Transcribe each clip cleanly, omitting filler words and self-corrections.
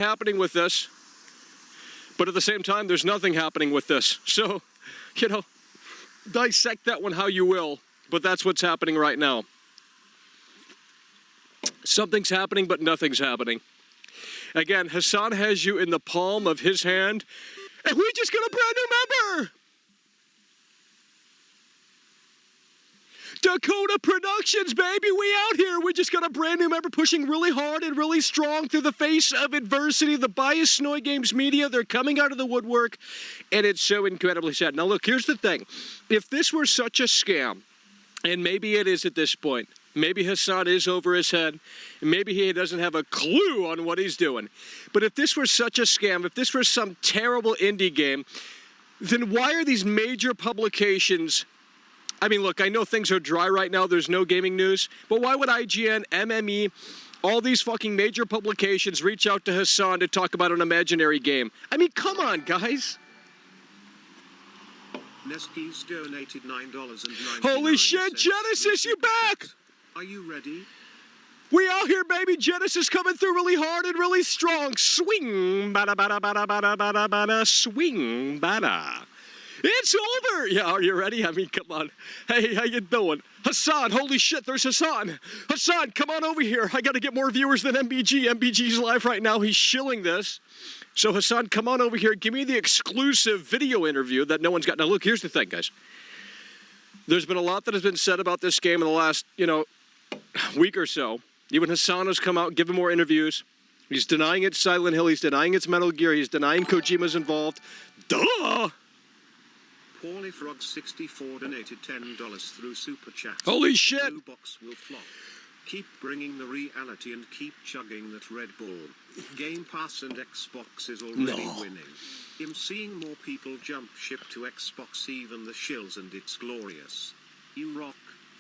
happening with this, but at the same time, there's nothing happening with this. So, you know, dissect that one how you will, but that's what's happening right now. Something's happening, but nothing's happening. Again, Hassan has you in the palm of his hand, and we just got a brand new member! Dakota Productions, baby, we out here. We just got a brand new member pushing really hard and really strong through the face of adversity. The biased SNOY Games media, they're coming out of the woodwork, and it's so incredibly sad. Now, look, here's the thing. If this were such a scam, and maybe it is at this point, maybe Hassan is over his head, and maybe he doesn't have a clue on what he's doing. But if this were such a scam, if this were some terrible indie game, then why are these major publications... I mean, look, I know things are dry right now. There's no gaming news. But why would IGN, MME, all these fucking major publications reach out to Hassan to talk about an imaginary game? I mean, come on, guys. Neskis donated $9.99. Holy shit, Genesis, you back! Are you ready? We out here, baby. Genesis coming through really hard and really strong. Swing, bada, bada, bada, bada, bada, bada, swing, bada. It's over! Yeah, are you ready? I mean, come on. Hey, how you doing? Hassan, holy shit, there's Hassan. Hassan, come on over here. I got to get more viewers than MBG. MBG's live right now. He's shilling this. So, Hassan, come on over here. Give me the exclusive video interview that no one's got. Now, look, here's the thing, guys. There's been a lot that has been said about this game in the last, week or so. Even Hassan has come out and given more interviews. He's denying it's Silent Hill. He's denying it's Metal Gear. He's denying Kojima's involved. Duh! Paulie Frog 64 donated $10 through Super Chat. Holy shit! Blue box will flop. Keep bringing the reality and keep chugging that Red Bull. Game Pass and Xbox is already winning. I'm seeing more people jump ship to Xbox, even the shills, and it's glorious. You rock.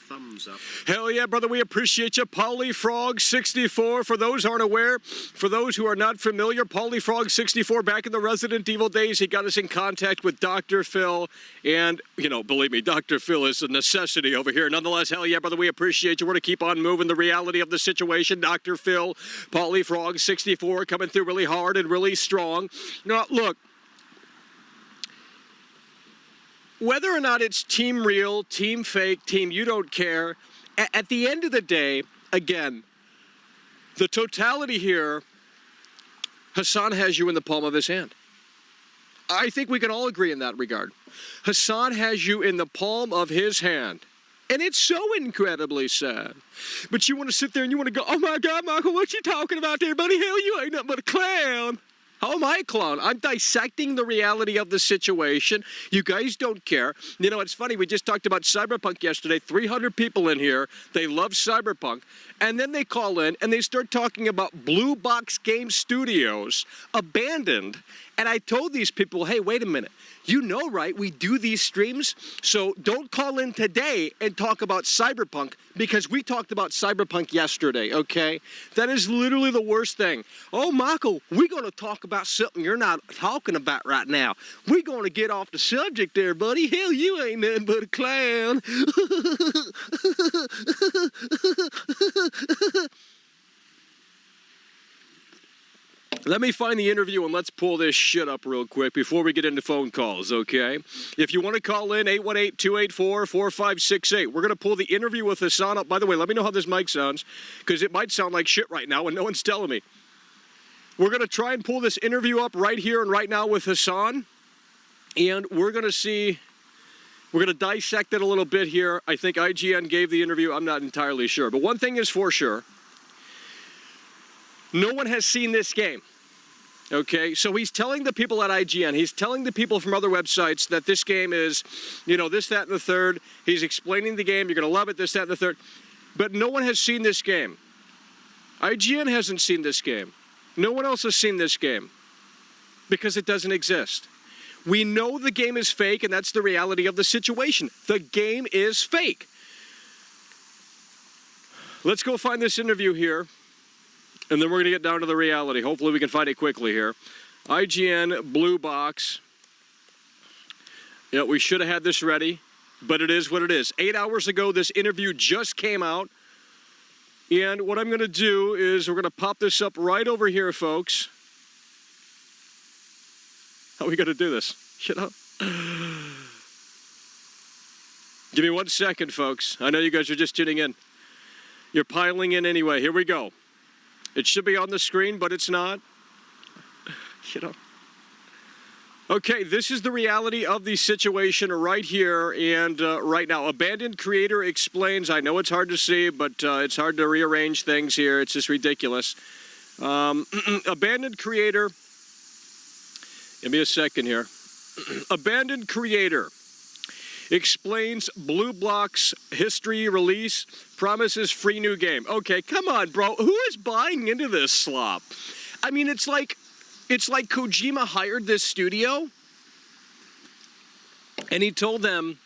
Thumbs up. Hell yeah, brother. We appreciate you. Polyfrog64. For those who aren't aware, for those who are not familiar, Polyfrog64, back in the Resident Evil days, he got us in contact with Dr. Phil. And, believe me, Dr. Phil is a necessity over here. Nonetheless, hell yeah, brother. We appreciate you. We're going to keep on moving the reality of the situation. Dr. Phil, Polyfrog64, coming through really hard and really strong. Now, look. Whether or not it's team real, team fake, team you don't care, at the end of the day, again, the totality here, Hassan has you in the palm of his hand. I think we can all agree in that regard. Hassan has you in the palm of his hand. And it's so incredibly sad. But you want to sit there and you want to go, oh my God, Michael, what you talking about there, buddy? Hell, you ain't nothing but a clown. How am I a clown? I'm dissecting the reality of the situation. You guys don't care. It's funny. We just talked about Cyberpunk yesterday. 300 people in here. They love Cyberpunk. And then they call in and they start talking about Blue Box Game Studios abandoned. And I told these people, hey, wait a minute. You know, right? We do these streams. So don't call in today and talk about Cyberpunk because we talked about Cyberpunk yesterday, okay? That is literally the worst thing. Oh, Michael, we're going to talk about something you're not talking about right now. We're going to get off the subject there, buddy. Hell, you ain't nothing but a clown. Let me find the interview and let's pull this shit up real quick before we get into phone calls, okay? If you want to call in, 818-284-4568. We're going to pull the interview with Hassan up. By the way, let me know how this mic sounds, because it might sound like shit right now and no one's telling me. We're going to try and pull this interview up right here and right now with Hassan, and we're going to see, we're going to dissect it a little bit here. I think IGN gave the interview. I'm not entirely sure. But one thing is for sure. No one has seen this game. Okay, so he's telling the people at IGN, he's telling the people from other websites that this game is, this, that, and the third. He's explaining the game. You're going to love it, this, that, and the third. But no one has seen this game. IGN hasn't seen this game. No one else has seen this game because it doesn't exist. We know the game is fake, and that's the reality of the situation. The game is fake. Let's go find this interview here. And then we're going to get down to the reality. Hopefully we can find it quickly here. IGN, Blue Box. Yeah, we should have had this ready, but it is what it is. 8 hours ago, this interview just came out. And what I'm going to do is we're going to pop this up right over here, folks. How are we going to do this? You know? Give me 1 second, folks. I know you guys are just tuning in. You're piling in anyway. Here we go. It should be on the screen, but it's not. You know? Okay, this is the reality of the situation right here and right now. Abandoned creator explains, I know it's hard to see, but it's hard to rearrange things here. It's just ridiculous. Abandoned creator, give me a second here. Abandoned creator explains Blue Block's history release, promises free new game. Okay, come on, bro. Who is buying into this slop? I mean, it's like Kojima hired this studio and he told them,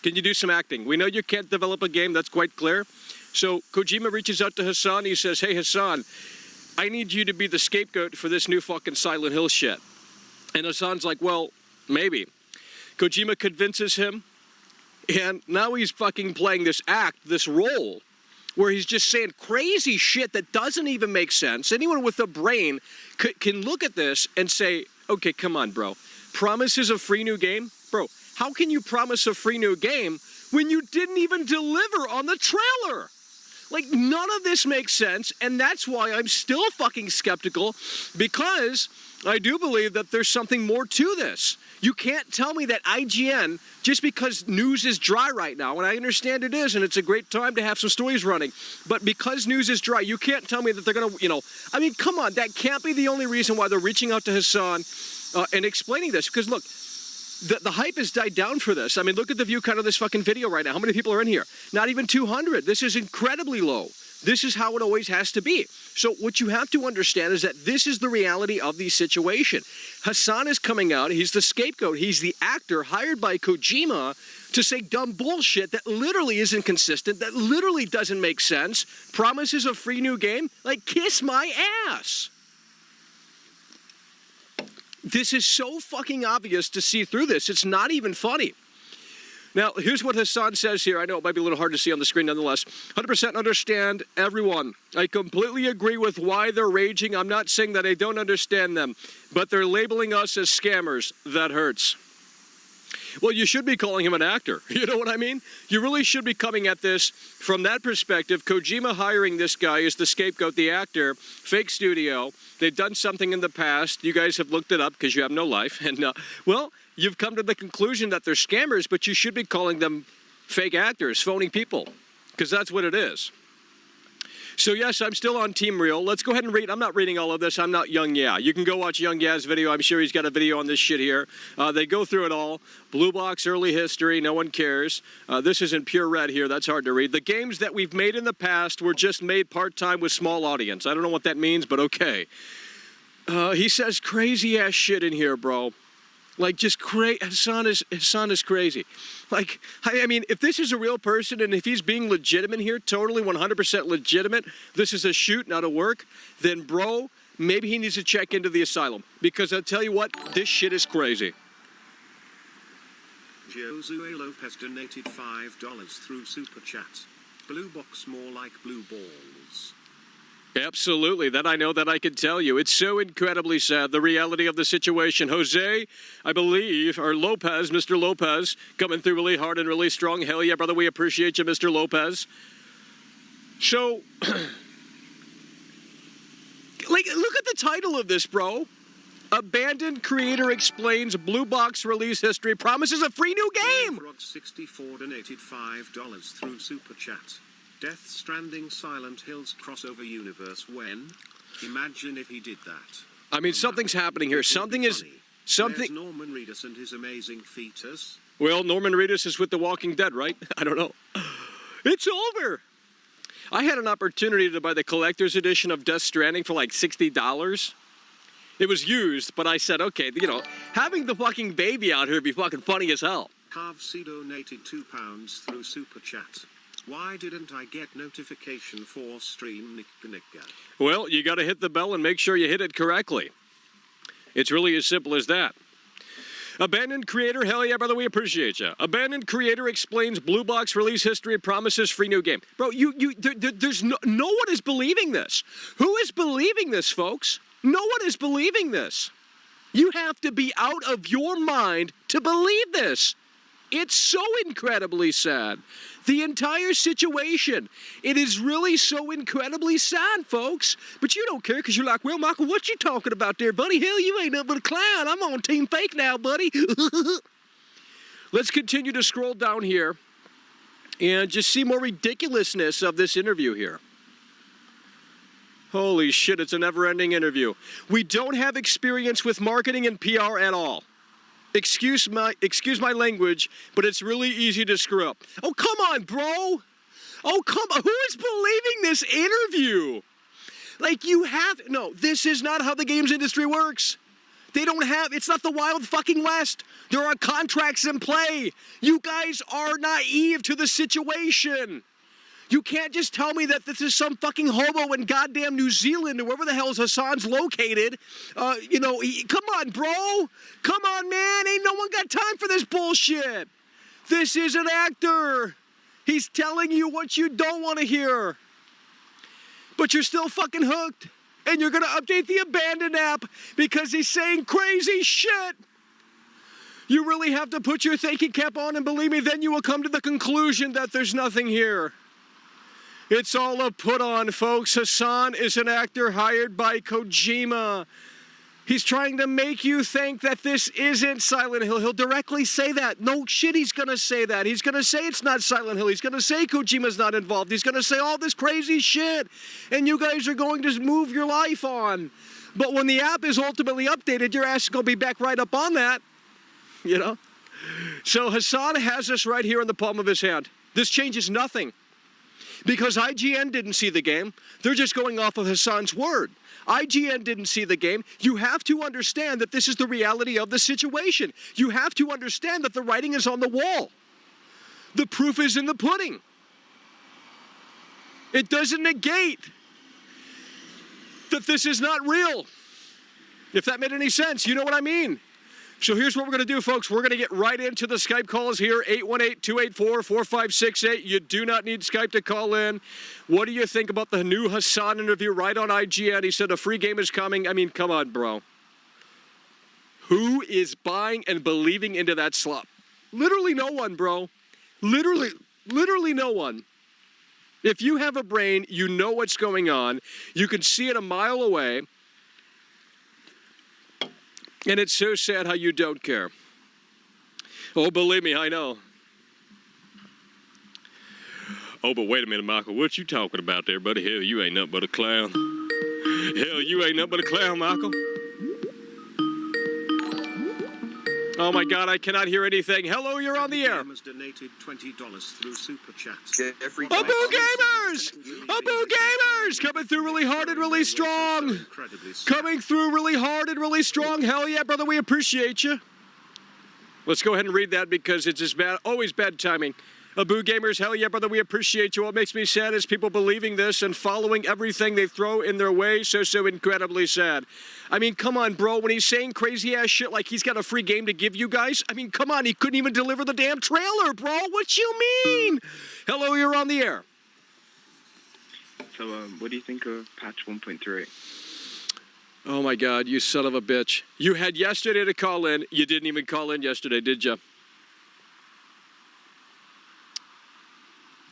can you do some acting? We know you can't develop a game, that's quite clear. So Kojima reaches out to Hassan. He says, hey, Hassan, I need you to be the scapegoat for this new fucking Silent Hill shit. And Hassan's like, well, maybe. Kojima convinces him, and now he's fucking playing this act, this role, where he's just saying crazy shit that doesn't even make sense. Anyone with a brain can look at this and say, okay, come on, bro. Promises a free new game? Bro, how can you promise a free new game when you didn't even deliver on the trailer? Like, none of this makes sense, and that's why I'm still fucking skeptical, because I do believe that there's something more to this. You can't tell me that IGN, just because news is dry right now, and I understand it is, and it's a great time to have some stories running, but because news is dry, you can't tell me that they're going to, I mean, come on, that can't be the only reason why they're reaching out to Hassan and explaining this, because look, the hype has died down for this. I mean, look at the view count of this fucking video right now. How many people are in here? Not even 200. This is incredibly low. This is how it always has to be. So what you have to understand is that this is the reality of the situation. Hassan is coming out. He's the scapegoat. He's the actor hired by Kojima to say dumb bullshit that literally isn't consistent, that literally doesn't make sense, promises a free new game. Like, kiss my ass. This is so fucking obvious to see through this. It's not even funny. Now, here's what Hassan says here. I know it might be a little hard to see on the screen nonetheless. 100% understand everyone. I completely agree with why they're raging. I'm not saying that I don't understand them, but they're labeling us as scammers. That hurts. Well, you should be calling him an actor. You know what I mean? You really should be coming at this from that perspective. Kojima hiring this guy is the scapegoat, the actor, fake studio. They've done something in the past. You guys have looked it up because you have no life. And, well, you've come to the conclusion that they're scammers, but you should be calling them fake actors, phony people, because that's what it is. So, yes, I'm still on Team Real. Let's go ahead and read. I'm not reading all of this. I'm not Young Yeah. You can go watch Young Yeah's video. I'm sure he's got a video on this shit here. They go through it all. Blue Box, early history. No one cares. This is in pure red here. That's hard to read. The games that we've made in the past were just made part-time with small audience. I don't know what that means, but okay. He says crazy-ass shit in here, bro. Like, just Hassan is crazy. Like, I mean, if this is a real person and if he's being legitimate here, totally 100% legitimate, this is a shoot, not a work, then, bro, maybe he needs to check into the asylum. Because I'll tell you what, this shit is crazy. Josue Lopez donated $5 through Super Chat. Blue box more like blue balls. Absolutely. That I know, that I can tell you. It's so incredibly sad, the reality of the situation. Jose, I believe, or Lopez, Mr. Lopez, coming through really hard and really strong. Hell yeah, brother, we appreciate you, Mr. Lopez. So, like, look at the title of this, bro. Abandoned creator explains Blue Box release history, promises a free new game. Rod64 donated $5 through Super Chat. Death Stranding Silent Hills crossover universe when? Imagine if he did that. I mean, something's happening here. Something is... There's Norman Reedus and his amazing fetus. Well, Norman Reedus is with The Walking Dead, right? I don't know. It's over. I had an opportunity to buy the collector's edition of Death Stranding for like $60. It was used, but I said, okay, having the fucking baby out here would be fucking funny as hell. Carvc donated £2 through Super Chat. Why didn't I get notification for stream Nicka? Well, you got to hit the bell and make sure you hit it correctly. It's really as simple as that. Abandoned creator, hell yeah, brother, we appreciate you. Abandoned creator explains Blue Box release history, promises free new game. Bro, there's no one is believing this. Who is believing this, folks? No one is believing this. You have to be out of your mind to believe this. It's so incredibly sad. The entire situation. It is really so incredibly sad, folks. But you don't care because you're like, well, Michael, what you talking about there, buddy? Hell, you ain't nothing but a clown. I'm on Team Fake now, buddy. Let's continue to scroll down here and just see more ridiculousness of this interview here. Holy shit, it's a never-ending interview. We don't have experience with marketing and PR at all. Excuse my language, but it's really easy to screw up. Oh, come on, bro. Oh, come on. Who is believing this interview? Like, no, this is not how the games industry works. It's not the wild fucking West. There are contracts in play. You guys are naive to the situation. You can't just tell me that this is some fucking hobo in goddamn New Zealand or wherever the hell Hassan's located. Come on, bro. Come on, man. Ain't no one got time for this bullshit. This is an actor. He's telling you what you don't want to hear. But you're still fucking hooked. And you're going to update the Abandoned app because he's saying crazy shit. You really have to put your thinking cap on, and believe me, then you will come to the conclusion that there's nothing here. It's all a put-on, folks. Hassan is an actor hired by Kojima. He's trying to make you think that this isn't Silent Hill. He'll directly say that. No shit, he's going to say that. He's going to say it's not Silent Hill. He's going to say Kojima's not involved. He's going to say all this crazy shit. And you guys are going to move your life on. But when the app is ultimately updated, your ass is going to be back right up on that. You know? So Hassan has us right here in the palm of his hand. This changes nothing. Because IGN didn't see the game. They're just going off of Hassan's word. IGN didn't see the game. You have to understand that this is the reality of the situation. You have to understand that the writing is on the wall. The proof is in the pudding. It doesn't negate that this is not real. If that made any sense, you know what I mean. So here's what we're going to do, folks. We're going to get right into the Skype calls here, 818-284-4568. You do not need Skype to call in. What do you think about the new Hassan interview right on IGN? He said a free game is coming. I mean, come on, bro. Who is buying and believing into that slop? Literally no one, bro. Literally no one. If you have a brain, you know what's going on. You can see it a mile away. And it's so sad how you don't care. Oh, believe me, I know. Oh, but wait a minute, Michael. What you talking about there, buddy? Hell, you ain't nothing but a clown. Hell, you ain't nothing but a clown, Michael. Oh, my God, I cannot hear anything. Hello, you're on the air. Donated $20 through Super Chat. Abu Gamers! Abu Gamers! Coming through really hard and really strong. Coming through really hard and really strong. Hell yeah, brother, we appreciate you. Let's go ahead and read that because it's just bad, always bad timing. Abu Gamers, hell yeah, brother, we appreciate you. What makes me sad is people believing this and following everything they throw in their way. So incredibly sad. I mean, come on, bro. When he's saying crazy-ass shit like he's got a free game to give you guys, I mean, come on. He couldn't even deliver the damn trailer, bro. What you mean? Hello, you're on the air. So, what do you think of patch 1.3? Oh, my God, you son of a bitch. You had yesterday to call in. You didn't even call in yesterday, did you?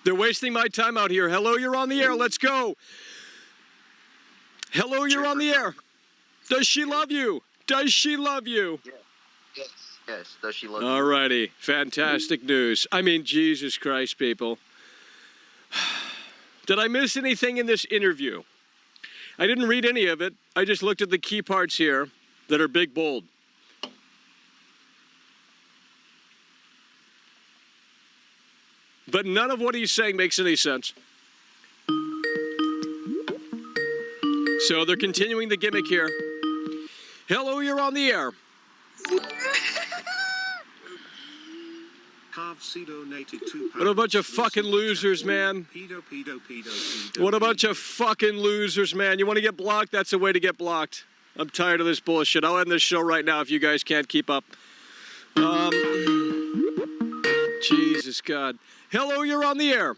They're wasting my time out here. Hello, you're on the air. Let's go. Hello, you're on the air. Does she love you? Does she love you? Yes. Does she love you? All righty. Fantastic news. I mean, Jesus Christ, people. Did I miss anything in this interview? I didn't read any of it. I just looked at the key parts here that are big, bold. But none of what he's saying makes any sense. So they're continuing the gimmick here. Hello, you're on the air. What a bunch of fucking losers, man. What a bunch of fucking losers, man. You want to get blocked? That's the way to get blocked. I'm tired of this bullshit. I'll end this show right now if you guys can't keep up. Jesus God. Hello, you're on the air.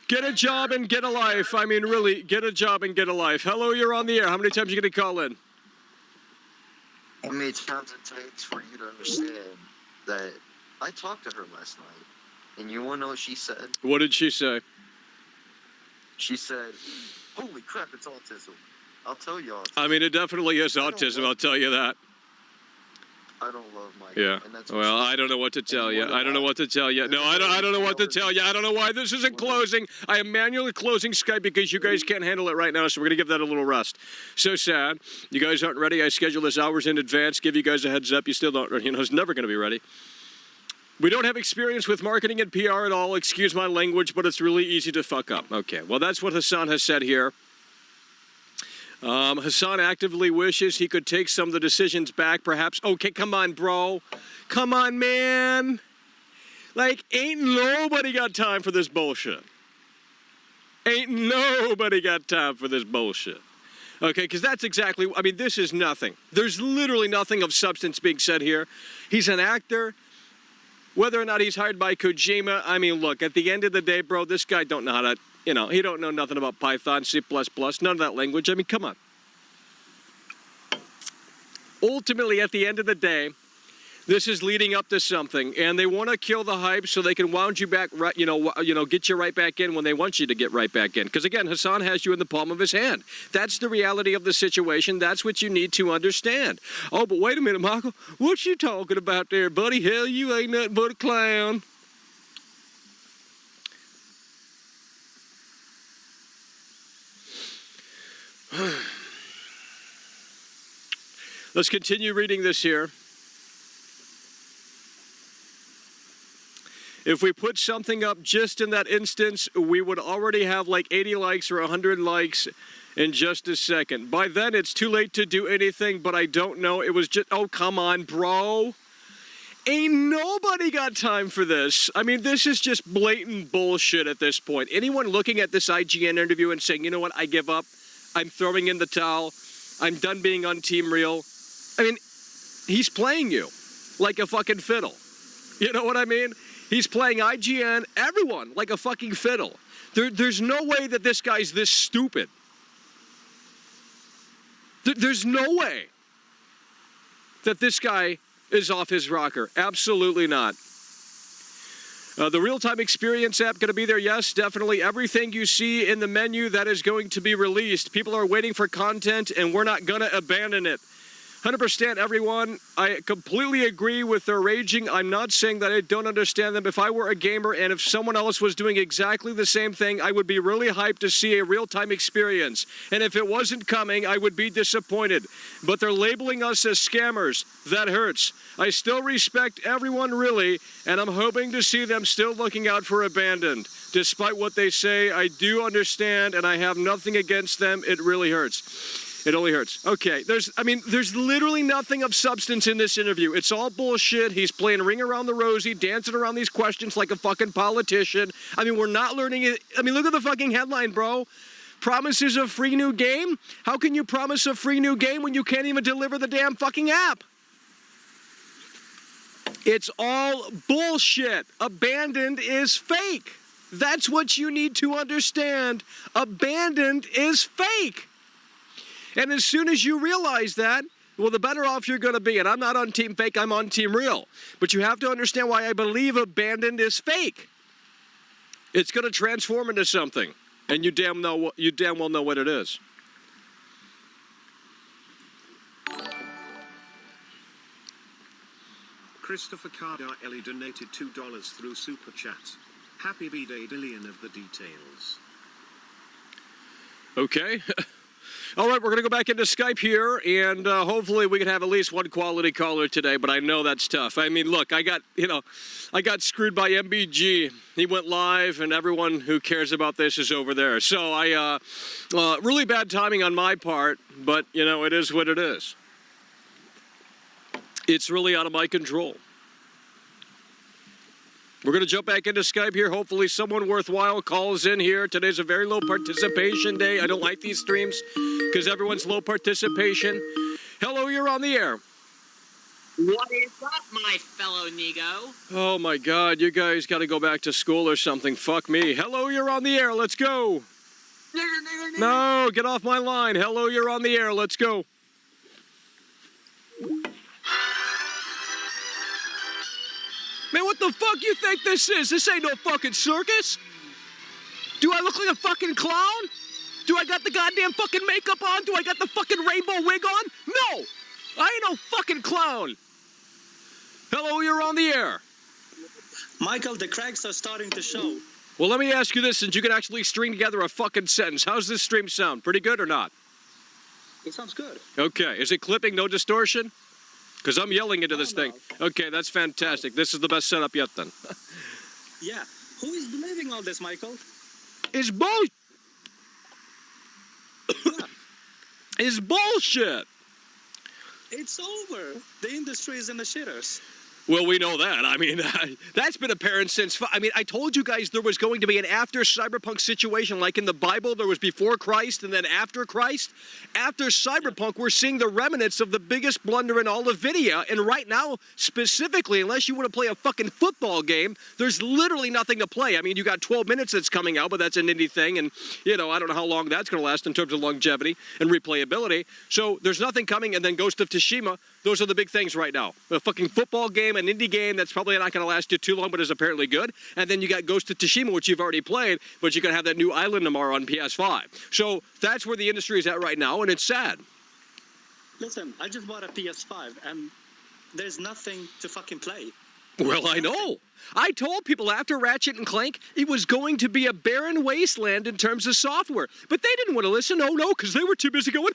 Get a job and get a life. I mean, really, get a job and get a life. Hello, you're on the air. How many times are you going to call in? How many times it takes for you to understand that I talked to her last night, and you want to know what she said? What did she say? She said, "Holy crap, it's autism." I'll tell you autism. I mean, it definitely is autism, I'll tell you that. I don't love Michael. Yeah. And that's Well, I don't know what to tell you. I don't know what to tell you. No, I don't know what to tell you. I don't know why this isn't closing. I am manually closing Skype because you guys can't handle it right now, so we're going to give that a little rest. So sad. You guys aren't ready. I schedule this hours in advance, give you guys a heads up. You still don't, it's never going to be ready. We don't have experience with marketing and PR at all. Excuse my language, but it's really easy to fuck up. Okay, well, that's what Hassan has said here. Hassan actively wishes he could take some of the decisions back, perhaps. Okay, come on, bro. Come on, man. Like, ain't nobody got time for this bullshit. Ain't nobody got time for this bullshit. Okay, because that's exactly, I mean, this is nothing. There's literally nothing of substance being said here. He's an actor. Whether or not he's hired by Kojima, I mean, look, at the end of the day, bro, this guy don't know how to, he don't know nothing about Python, C++, none of that language. I mean, come on. Ultimately, at the end of the day, this is leading up to something, and they want to kill the hype so they can wound you back, get you right back in when they want you to get right back in. Because again, Hassan has you in the palm of his hand. That's the reality of the situation. That's what you need to understand. Oh, but wait a minute, Michael. What you talking about there, buddy? Hell, you ain't nothing but a clown. Let's continue reading this here. If we put something up just in that instance, we would already have like 80 likes or 100 likes in just a second. By then, it's too late to do anything, but I don't know. It was just, oh, come on, bro. Ain't nobody got time for this. I mean, this is just blatant bullshit at this point. Anyone looking at this IGN interview and saying, you know what, I give up. I'm throwing in the towel. I'm done being on Team Real. I mean, he's playing you like a fucking fiddle. You know what I mean? He's playing IGN, everyone, like a fucking fiddle. There's no way that this guy's this stupid. There's no way that this guy is off his rocker. Absolutely not. The real-time experience app going to be there? Yes, definitely. Everything you see in the menu, that is going to be released. People are waiting for content, and we're not going to abandon it. 100% everyone, I completely agree with their raging. I'm not saying that I don't understand them. If I were a gamer and if someone else was doing exactly the same thing, I would be really hyped to see a real-time experience. And if it wasn't coming, I would be disappointed. But they're labeling us as scammers. That hurts. I still respect everyone really, and I'm hoping to see them still looking out for abandoned. Despite what they say, I do understand, and I have nothing against them. It really hurts. It only hurts. Okay, there's literally nothing of substance in this interview. It's all bullshit. He's playing Ring Around the Rosie, dancing around these questions like a fucking politician. I mean, we're not learning it. I mean, look at the fucking headline, bro. Promises of free new game? How can you promise a free new game when you can't even deliver the damn fucking app? It's all bullshit. Abandoned is fake. That's what you need to understand. Abandoned is fake. And as soon as you realize that, well, the better off you're going to be. And I'm not on Team Fake, I'm on Team Real. But you have to understand why I believe abandoned is fake. It's going to transform into something. And you damn well know what it is. Christopher Cardarelli donated $2 through Super Chat. Happy B-Day, Dillion of the details. Okay. All right, we're going to go back into Skype here, and hopefully we can have at least one quality caller today, but I know that's tough. I mean, look, I got screwed by MBG. He went live, and everyone who cares about this is over there. So really bad timing on my part, but, it is what it is. It's really out of my control. We're going to jump back into Skype here. Hopefully someone worthwhile calls in here. Today's a very low participation day. I don't like these streams because everyone's low participation. Hello, you're on the air. What is up, my fellow Nego? Oh my God, you guys got to go back to school or something. Fuck me. Hello, you're on the air. Let's go. No, get off my line. Hello, you're on the air. Let's go. Man, what the fuck you think this is? This ain't no fucking circus. Do I look like a fucking clown? Do I got the goddamn fucking makeup on? Do I got the fucking rainbow wig on? No! I ain't no fucking clown. Hello, you're on the air. Michael, the cracks are starting to show. Well, let me ask you this, since you can actually string together a fucking sentence. How's this stream sound? Pretty good or not? It sounds good. Okay. Is it clipping, no distortion? Because I'm yelling into this thing. No. Okay, that's fantastic. This is the best setup yet, then. Yeah. Who is believing all this, Michael? It's bull. It's bullshit. It's over. The industry is in the shitters. Well, we know that. I mean, that's been apparent since... I mean, I told you guys there was going to be an after-cyberpunk situation. Like in the Bible, there was before Christ and then after Christ. After cyberpunk, we're seeing the remnants of the biggest blunder in all of video. And right now, specifically, unless you want to play a fucking football game, there's literally nothing to play. I mean, you got 12 minutes that's coming out, but that's an indie thing. And, you know, I don't know how long that's going to last in terms of longevity and replayability. So there's nothing coming. And then Ghost of Tsushima. Those are the big things right now. A fucking football game, an indie game that's probably not going to last you too long, but is apparently good. And then you got Ghost of Tsushima, which you've already played, but you're going to have that new island tomorrow on PS5. So that's where the industry is at right now, and it's sad. Listen, I just bought a PS5, and there's nothing to fucking play. Well, I know. I told people after Ratchet and Clank, it was going to be a barren wasteland in terms of software. But they didn't want to listen. Oh, no, because they were too busy going...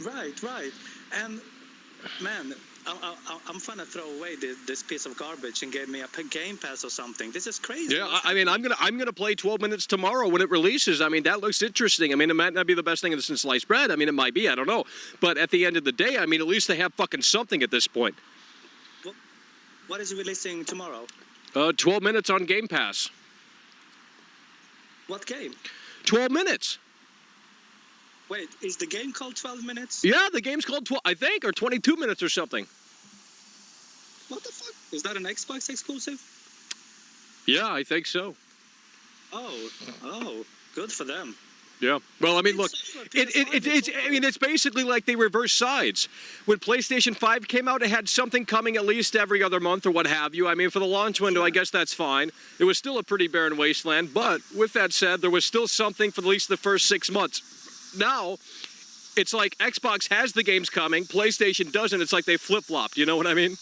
Right. And, man, I'm trying to throw away this piece of garbage and get me a Game Pass or something. This is crazy. Yeah, I mean, I'm gonna play 12 minutes tomorrow when it releases. I mean, that looks interesting. I mean, it might not be the best thing since sliced bread. I mean, it might be. I don't know. But at the end of the day, I mean, at least they have fucking something at this point. What is releasing tomorrow? 12 minutes on Game Pass. What game? 12 minutes. Wait, is the game called 12 minutes? Yeah, the game's called 12, I think, or 22 minutes or something. What the fuck? Is that an Xbox exclusive? Yeah, I think so. Oh, good for them. Yeah. Well, I mean, look, it's basically like they reverse sides. When PlayStation 5 came out, it had something coming at least every other month or what have you. I mean, for the launch window, I guess that's fine. It was still a pretty barren wasteland. But with that said, there was still something for at least the first 6 months. Now, it's like Xbox has the games coming, PlayStation doesn't. It's like they flip-flopped, you know what I mean?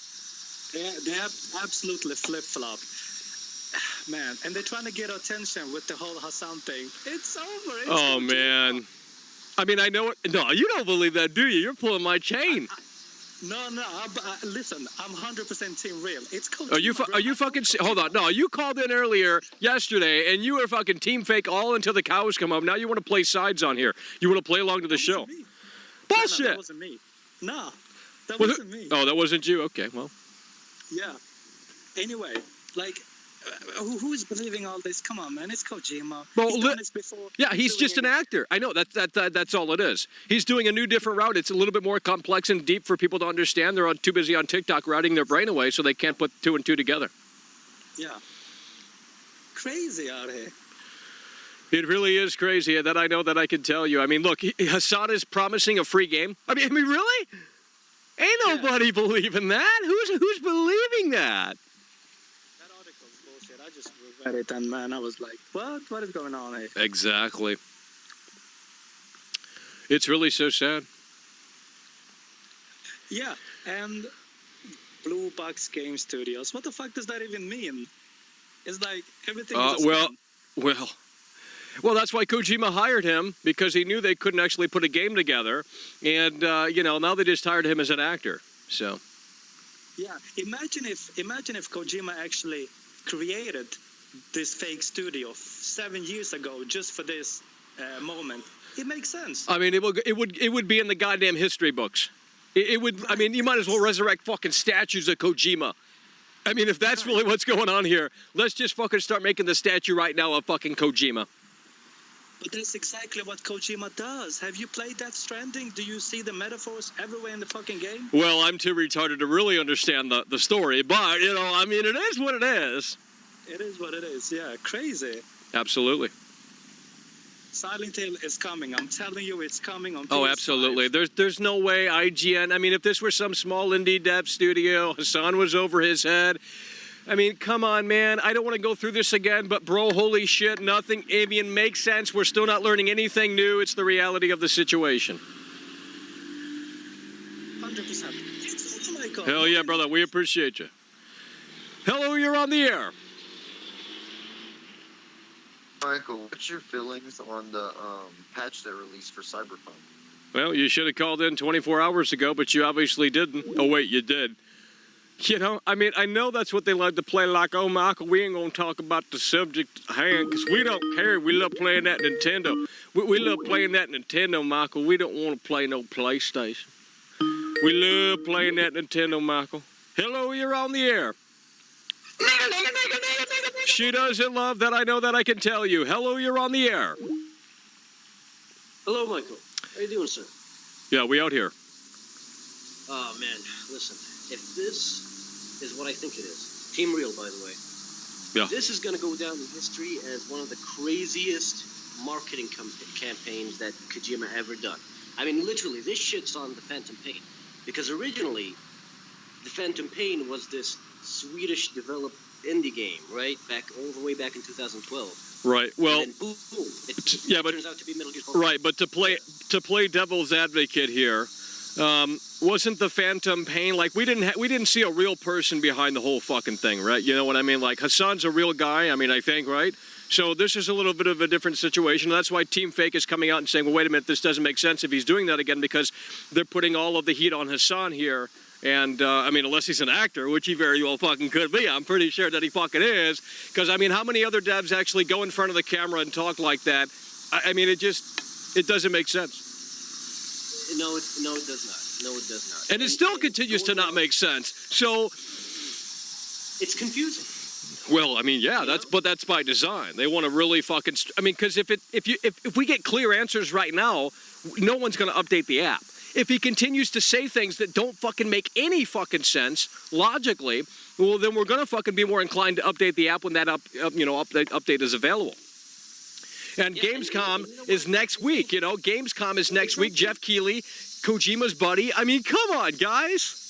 They have absolutely flip-flopped. Man, and they're trying to get attention with the whole Hassan thing. It's over. Oh, man. I mean, I know it. No, you don't believe that, do you? You're pulling my chain. No. Listen, I'm 100% team real. It's Kojima. Are you fucking... Hold on. No, you called in earlier yesterday, and you were fucking team fake all until the cows come up. Now you want to play sides on here. You want to play along to the show. Bullshit. No, that wasn't me. No, that wasn't me. Oh, that wasn't you? Okay, well. Yeah. Anyway, like... who is believing all this? Come on, man. It's Kojima. Well, he's done this before. Yeah, he's just an actor. I know. That's all it is. He's doing a new, different route. It's a little bit more complex and deep for people to understand. They're too busy on TikTok routing their brain away, so they can't put 2 and 2 together. Yeah. Crazy out here. It really is crazy. That I know that I can tell you. I mean, look, Hassan is promising a free game. I mean, really? Ain't nobody believing that. Who's believing that? I just read it, and man, I was like, what is going on here? Exactly. It's really so sad. Yeah, and Blue Box Game Studios. What the fuck does that even mean? It's like everything is well, that's why Kojima hired him, because he knew they couldn't actually put a game together. And, now they just hired him as an actor. So. Yeah, imagine if Kojima actually created this fake studio 7 years ago just for this moment. It makes sense. I mean, it would be in the goddamn history books. It would. Right. I mean, you might as well resurrect fucking statues of Kojima. I mean, if that's really what's going on here, let's just fucking start making the statue right now of fucking Kojima. But that's exactly what Kojima does. Have you played Death Stranding? Do you see the metaphors everywhere in the fucking game? Well, I'm too retarded to really understand the story, but, you know, I mean, it is what it is. It is what it is, yeah. Crazy. Absolutely. Silent Hill is coming. I'm telling you, it's coming on PS5. Oh, absolutely. There's no way IGN... I mean, if this were some small indie dev studio, Hassan was over his head... I mean, come on, man. I don't want to go through this again, but bro, holy shit, nothing even makes sense. We're still not learning anything new. It's the reality of the situation. 100%. Michael. Hell yeah, brother. We appreciate you. Hello, you're on the air. Michael, what's your feelings on the patch they released for Cyberpunk? Well, you should have called in 24 hours ago, but you obviously didn't. Oh, wait, you did. You know, I mean, I know that's what they like to play like, oh, Michael, we ain't going to talk about the subject at hand because we don't care. We love playing that Nintendo. We love playing that Nintendo, Michael. We don't want to play no PlayStation. We love playing that Nintendo, Michael. Hello, you're on the air. She doesn't love that. I know that. I can tell you. Hello, you're on the air. Hello, Michael. How you doing, sir? Yeah, we out here. Oh, man, listen. If this is what I think it is, Team Real, by the way, Yeah. this is going to go down in history as one of the craziest marketing campaigns that Kojima ever done. I mean, literally, this shit's on the Phantom Pain. Because originally, the Phantom Pain was this Swedish-developed indie game, right? All the way back in 2012. Right. Well, and then boom, it yeah, but turns out to be Metal Gear Solid. right. But to play devil's advocate here, wasn't the Phantom Pain like we didn't see a real person behind the whole fucking thing, right? You know what I mean? Like Hassan's a real guy. I mean, I think, right? So this is a little bit of a different situation. That's why Team Fake is coming out and saying, well, wait a minute, this doesn't make sense if he's doing that again because they're putting all of the heat on Hassan here. And, I mean, unless he's an actor, which he very well fucking could be. I'm pretty sure that he fucking is. Because, I mean, how many other devs actually go in front of the camera and talk like that? I mean, it doesn't make sense. No, it does not. No, it does not. And it still continues to not make sense. So... It's confusing. Well, I mean, yeah, but that's by design. They want to really fucking... I mean, because if we get clear answers right now, no one's going to update the app. If he continues to say things that don't fucking make any fucking sense logically, well, then we're going to fucking be more inclined to update the app when that update is available. And Gamescom is next week, you know. Gamescom is next week. Jeff Keighley, Kojima's buddy. I mean, come on, guys.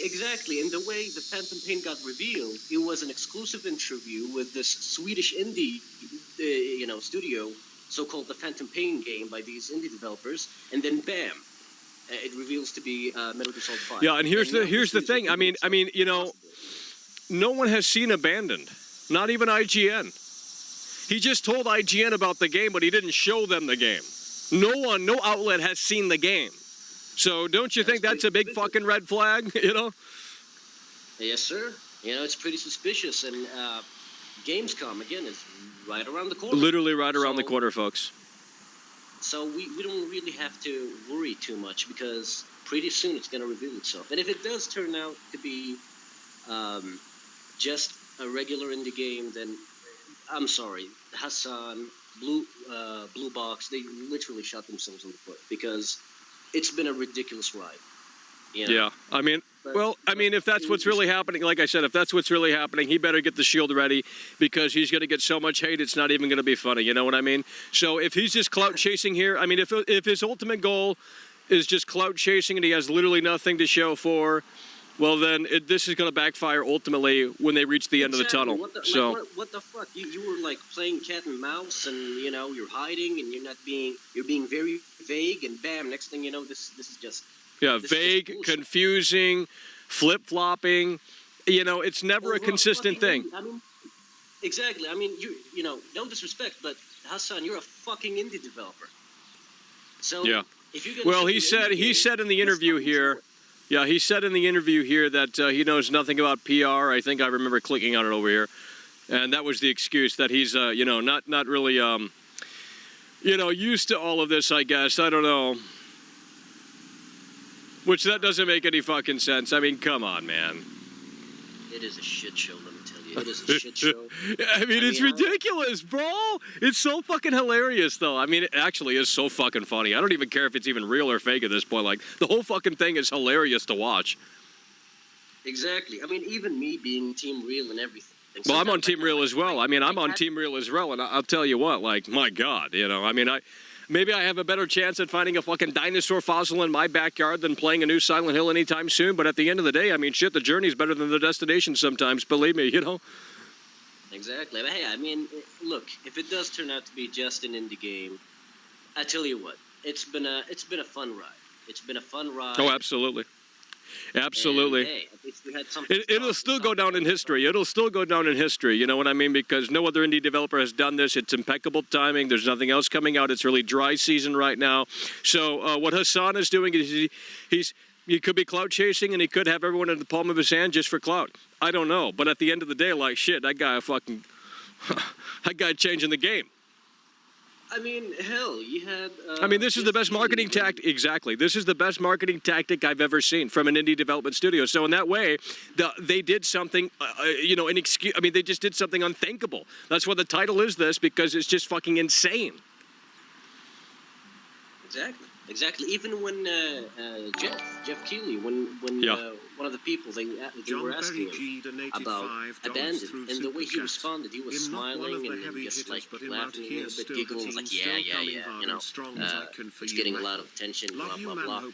Exactly, and the way the Phantom Pain got revealed, it was an exclusive interview with this Swedish indie, studio, so-called the Phantom Pain game by these indie developers, and then bam, it reveals to be Metal Gear Solid 5. Yeah, and here's the thing. I mean, you know, no one has seen Abandoned, not even IGN. He just told IGN about the game, but he didn't show them the game. No outlet has seen the game. So don't you think that's a big fucking red flag, you know? Yes, sir. You know, it's pretty suspicious. And Gamescom, again, is right around the corner. Literally right around the corner, folks. So we don't really have to worry too much because pretty soon it's going to reveal itself. And if it does turn out to be just a regular indie game, then I'm sorry. Hassan, Blue Box, they literally shot themselves in the foot because it's been a ridiculous ride. You know? Yeah, I mean, if that's what's really happening, like I said, if that's what's really happening, he better get the shield ready because he's going to get so much hate, it's not even going to be funny, you know what I mean? So if he's just clout chasing here, I mean, if his ultimate goal is just clout chasing and he has literally nothing to show for, well, then this is going to backfire ultimately when they reach the end of the tunnel. What the fuck? You were like playing cat and mouse, and you know you're hiding, and you're being very vague, and bam, next thing you know, this is just vague, confusing, flip flopping. You know, it's never a consistent thing. I mean, exactly. I mean, you know, no disrespect, but Hassan, you're a fucking indie developer. So yeah. If you he said in the interview here. Yeah, he said in the interview here that he knows nothing about PR. I think I remember clicking on it over here. And that was the excuse that he's, not really, used to all of this, I guess. I don't know. Which that doesn't make any fucking sense. I mean, come on, man. It is a shit show, let me tell you. It is a shit show. I mean, it's ridiculous, bro. It's so fucking hilarious, though. I mean, it actually is so fucking funny. I don't even care if it's even real or fake at this point. Like, the whole fucking thing is hilarious to watch. Exactly. I mean, even me being Team Real and everything. Well, I'm on Team Real as well. I mean, I'm on Team Real as well, and I'll tell you what, like, my God, you know, I mean, maybe I have a better chance at finding a fucking dinosaur fossil in my backyard than playing a new Silent Hill anytime soon, but at the end of the day, I mean, shit, the journey's better than the destination sometimes, believe me, you know? Exactly. But hey, I mean, look, if it does turn out to be just an indie game, I tell you what, it's been a fun ride. It's been a fun ride. Oh, absolutely. Absolutely. And, hey, at least we had something It'll still go down in history. It'll still go down in history. You know what I mean? Because no other indie developer has done this. It's impeccable timing. There's nothing else coming out. It's really dry season right now. So what Hassan is doing is he could be clout chasing, and he could have everyone in the palm of his hand just for clout. I don't know. But at the end of the day, like, shit, that guy changing the game. I mean, hell, you had... I mean, this is the best marketing tactic. Exactly. This is the best marketing tactic I've ever seen from an indie development studio. So in that way, they did something, they just did something unthinkable. That's why the title is this, because it's just fucking insane. Exactly. Even when Jeff Keighley, when one of the people they were asking him about Abandoned, and the way he responded, he was smiling and just like laughing a little bit, giggling, like yeah, you know, it's getting a lot of attention, blah blah blah.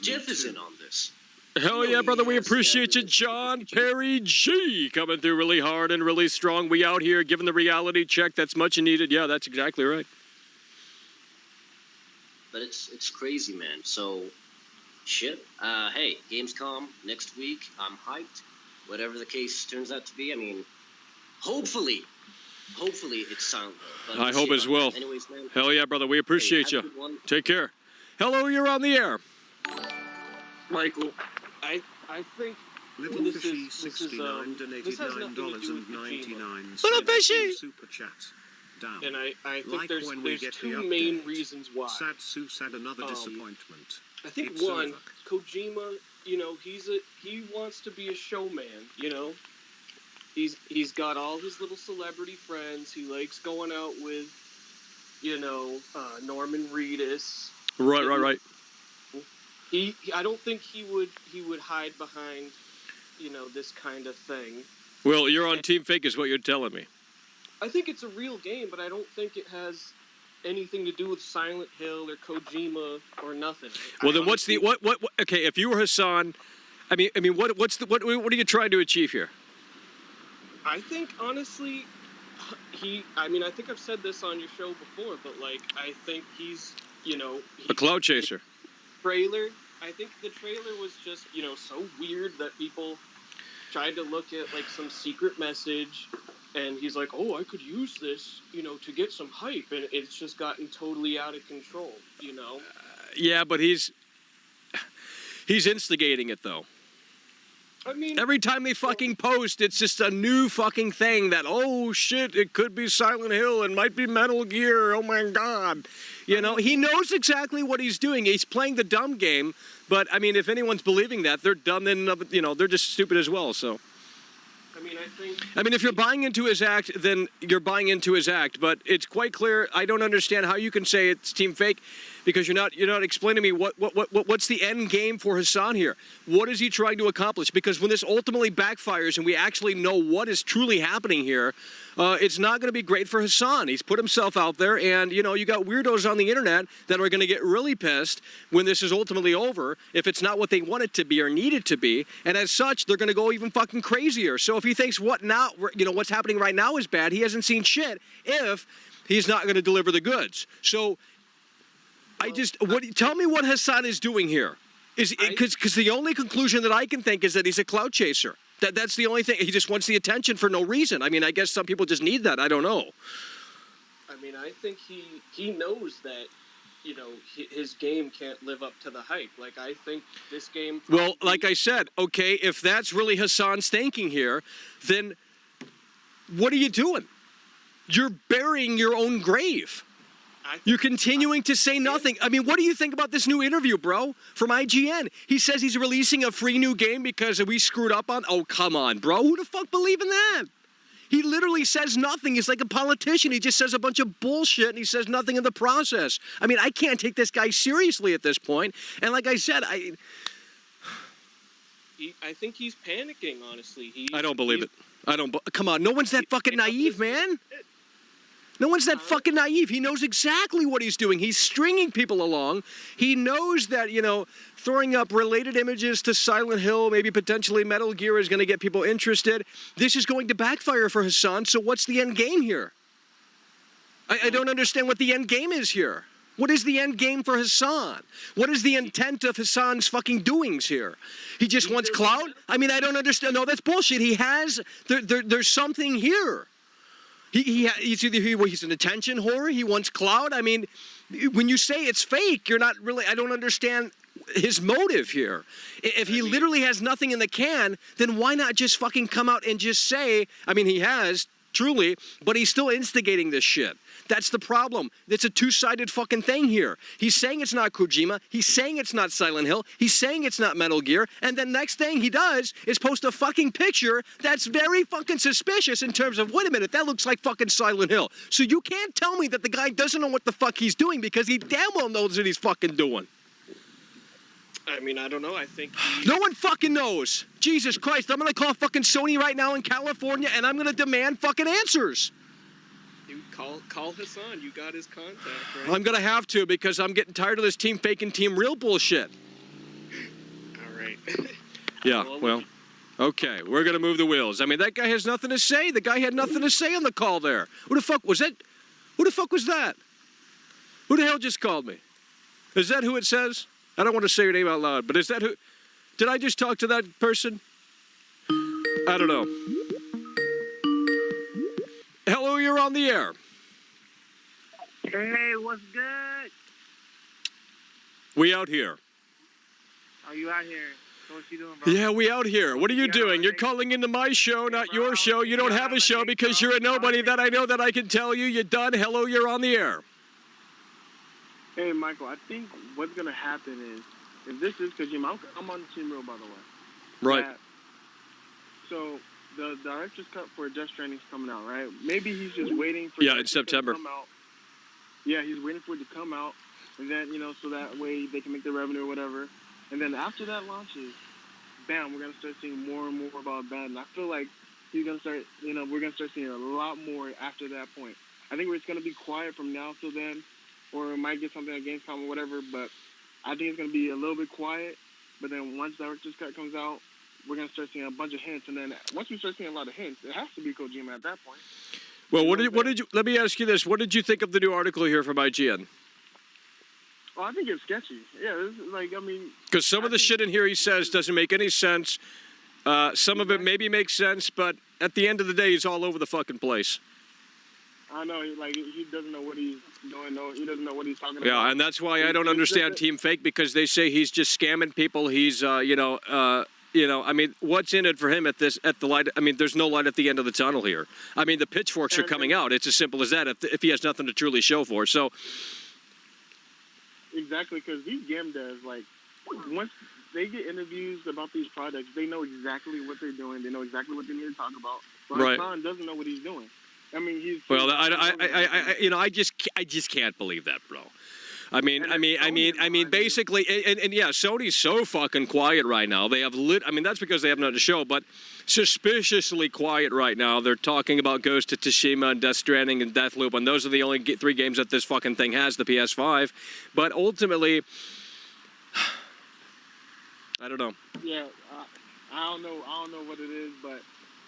Jeff is in on this. Hell yeah, brother, we appreciate you, John Perry G, coming through really hard and really strong. We out here giving the reality check that's much needed. Yeah, that's exactly right. But it's crazy, man. So, shit. Hey, Gamescom next week. I'm hyped. Whatever the case turns out to be. I mean, hopefully it's Silent Hill. I hope as well. Anyways, man. Hell yeah, brother. We appreciate you. Take care. Hello, you're on the air. Michael, I think Little this Fishy is 69 donated this has nothing to do with $9.99. Little Fishy! Super chat. Down. and I think Like there's when we get the two main update. reasons why. Sad Sue said another disappointment. I think It's one, over. Kojima, you know, he wants to be a showman, you know. He's got all his little celebrity friends. He likes going out with, you know, Norman Reedus. Right. I don't think he would hide behind, you know, this kind of thing. Well, you're on Team Fake is what you're telling me. I think it's a real game, but I don't think it has anything to do with Silent Hill or Kojima or nothing. Well, then what's the what? Okay, if you were Hassan, I mean, what are you trying to achieve here? I think honestly, I think I've said this on your show before, but like, I think he's, you know, A cloud chaser. I think the trailer was just, you know, so weird that people tried to look at like some secret message, and he's like, oh, I could use this, you know, to get some hype, and it's just gotten totally out of control, you know? Yeah, but he's instigating it, though. I mean... Every time they fucking post, it's just a new fucking thing that, oh, shit, it could be Silent Hill, it might be Metal Gear, oh my God. You know, he knows exactly what he's doing. He's playing the dumb game, but, I mean, if anyone's believing that, they're dumb, then, you know, they're just stupid as well, so... I mean, if you're buying into his act, then you're buying into his act. But it's quite clear. I don't understand how you can say it's Team Fake, because you're not explaining to me what's the end game for Hassan here. What is he trying to accomplish? Because when this ultimately backfires and we actually know what is truly happening here, it's not going to be great for Hassan. He's put himself out there, and you know, you got weirdos on the internet that are going to get really pissed when this is ultimately over if it's not what they want it to be or need it to be. And as such, they're going to go even fucking crazier. So if he thinks what's happening right now is bad, he hasn't seen shit if he's not going to deliver the goods. So tell me what Hassan is doing here. Because the only conclusion that I can think is that he's a clout chaser. That's the only thing. He just wants the attention for no reason. I mean, I guess some people just need that. I don't know. I mean, I think he knows that, you know, his game can't live up to the hype. Like, I think this game... Well, like I said, okay, if that's really Hassan's thinking here, then what are you doing? You're burying your own grave. You're continuing to say nothing. I mean, what do you think about this new interview, bro, from IGN? He says he's releasing a free new game because we screwed up on... Oh, come on, bro. Who the fuck believe in that? He literally says nothing. He's like a politician. He just says a bunch of bullshit and he says nothing in the process. I mean, I can't take this guy seriously at this point. And like I said, I think he's panicking, honestly. I don't believe it. Come on, no one's that fucking naive, man. No one's that fucking naive. He knows exactly what he's doing. He's stringing people along. He knows that, throwing up related images to Silent Hill, maybe potentially Metal Gear, is going to get people interested. This is going to backfire for Hassan, so what's the end game here? I don't understand what the end game is here. What is the end game for Hassan? What is the intent of Hassan's fucking doings here? He just wants clout? I mean, I don't understand. No, that's bullshit. He has, there's something here. He's either he's an attention whore, he wants clout. I mean, when you say it's fake, you're not really, I don't understand his motive here. If he literally has nothing in the can, then why not just fucking come out and just say, I mean, he has, truly, but he's still instigating this shit. That's the problem. It's a two-sided fucking thing here. He's saying it's not Kojima. He's saying it's not Silent Hill. He's saying it's not Metal Gear. And then next thing he does is post a fucking picture that's very fucking suspicious in terms of, wait a minute, that looks like fucking Silent Hill. So you can't tell me that the guy doesn't know what the fuck he's doing because he damn well knows what he's fucking doing. I mean, I don't know. I think no one fucking knows. Jesus Christ, I'm going to call fucking Sony right now in California and I'm going to demand fucking answers. You call Hassan. You got his contact, right? I'm going to have to because I'm getting tired of this team faking team real bullshit. All right. Yeah, well, okay. We're going to move the wheels. I mean, that guy has nothing to say. The guy had nothing to say on the call there. Who the fuck was that? Who the fuck was that? Who the hell just called me? Is that who it says? I don't want to say your name out loud, but is that who? Did I just talk to that person? I don't know. Hello, you're on the air. Hey, what's good? We out here. Are you out here? So what you doing, bro? Yeah, we out here. What are you doing? You're calling into my show, not your show. You don't have a show because you're a nobody that I know that I can tell you. You're done. Hello, you're on the air. Hey, Michael, I think what's going to happen is, if this is Kojima, I'm on the Team Real, by the way. Right. So, the director's cut for Death Stranding is coming out, right? Maybe he's just waiting for in September. To come out. Yeah, he's waiting for it to come out, and then, so that way they can make the revenue or whatever. And then after that launches, bam, we're going to start seeing more and more about that. And I feel like he's going to start, we're going to start seeing a lot more after that point. I think it's going to be quiet from now till then. Or it might get something at Gamescom or whatever, but I think it's going to be a little bit quiet. But then once Director's Cut comes out, we're going to start seeing a bunch of hints. And then once we start seeing a lot of hints, it has to be Kojima at that point. Well, what did you, let me ask you this. What did you think of the new article here from IGN? Oh, I think it's sketchy. Yeah, this is like, I mean... Because some of the shit in here he says doesn't make any sense. Some of it maybe makes sense, but at the end of the day, he's all over the fucking place. I know, he doesn't know what he's doing. No, he doesn't know what he's talking about. Yeah, and that's why I don't understand Team Fake, because they say he's just scamming people. He's, I mean, what's in it for him at the light? I mean, there's no light at the end of the tunnel here. I mean, the pitchforks are coming out. It's as simple as that. If he has nothing to truly show for, so. Exactly, because these game devs, once they get interviews about these projects, they know exactly what they're doing. They know exactly what they need to talk about. But right. Hassan doesn't know what he's doing. I mean, he's... Well, I just can't believe that, bro. I mean, basically, and yeah, Sony's so fucking quiet right now. They have I mean, that's because they have nothing to show, but suspiciously quiet right now. They're talking about Ghost of Tsushima and Death Stranding and Deathloop, and those are the only 3 games that this fucking thing has, the PS5. But ultimately, I don't know. Yeah, I don't know what it is, but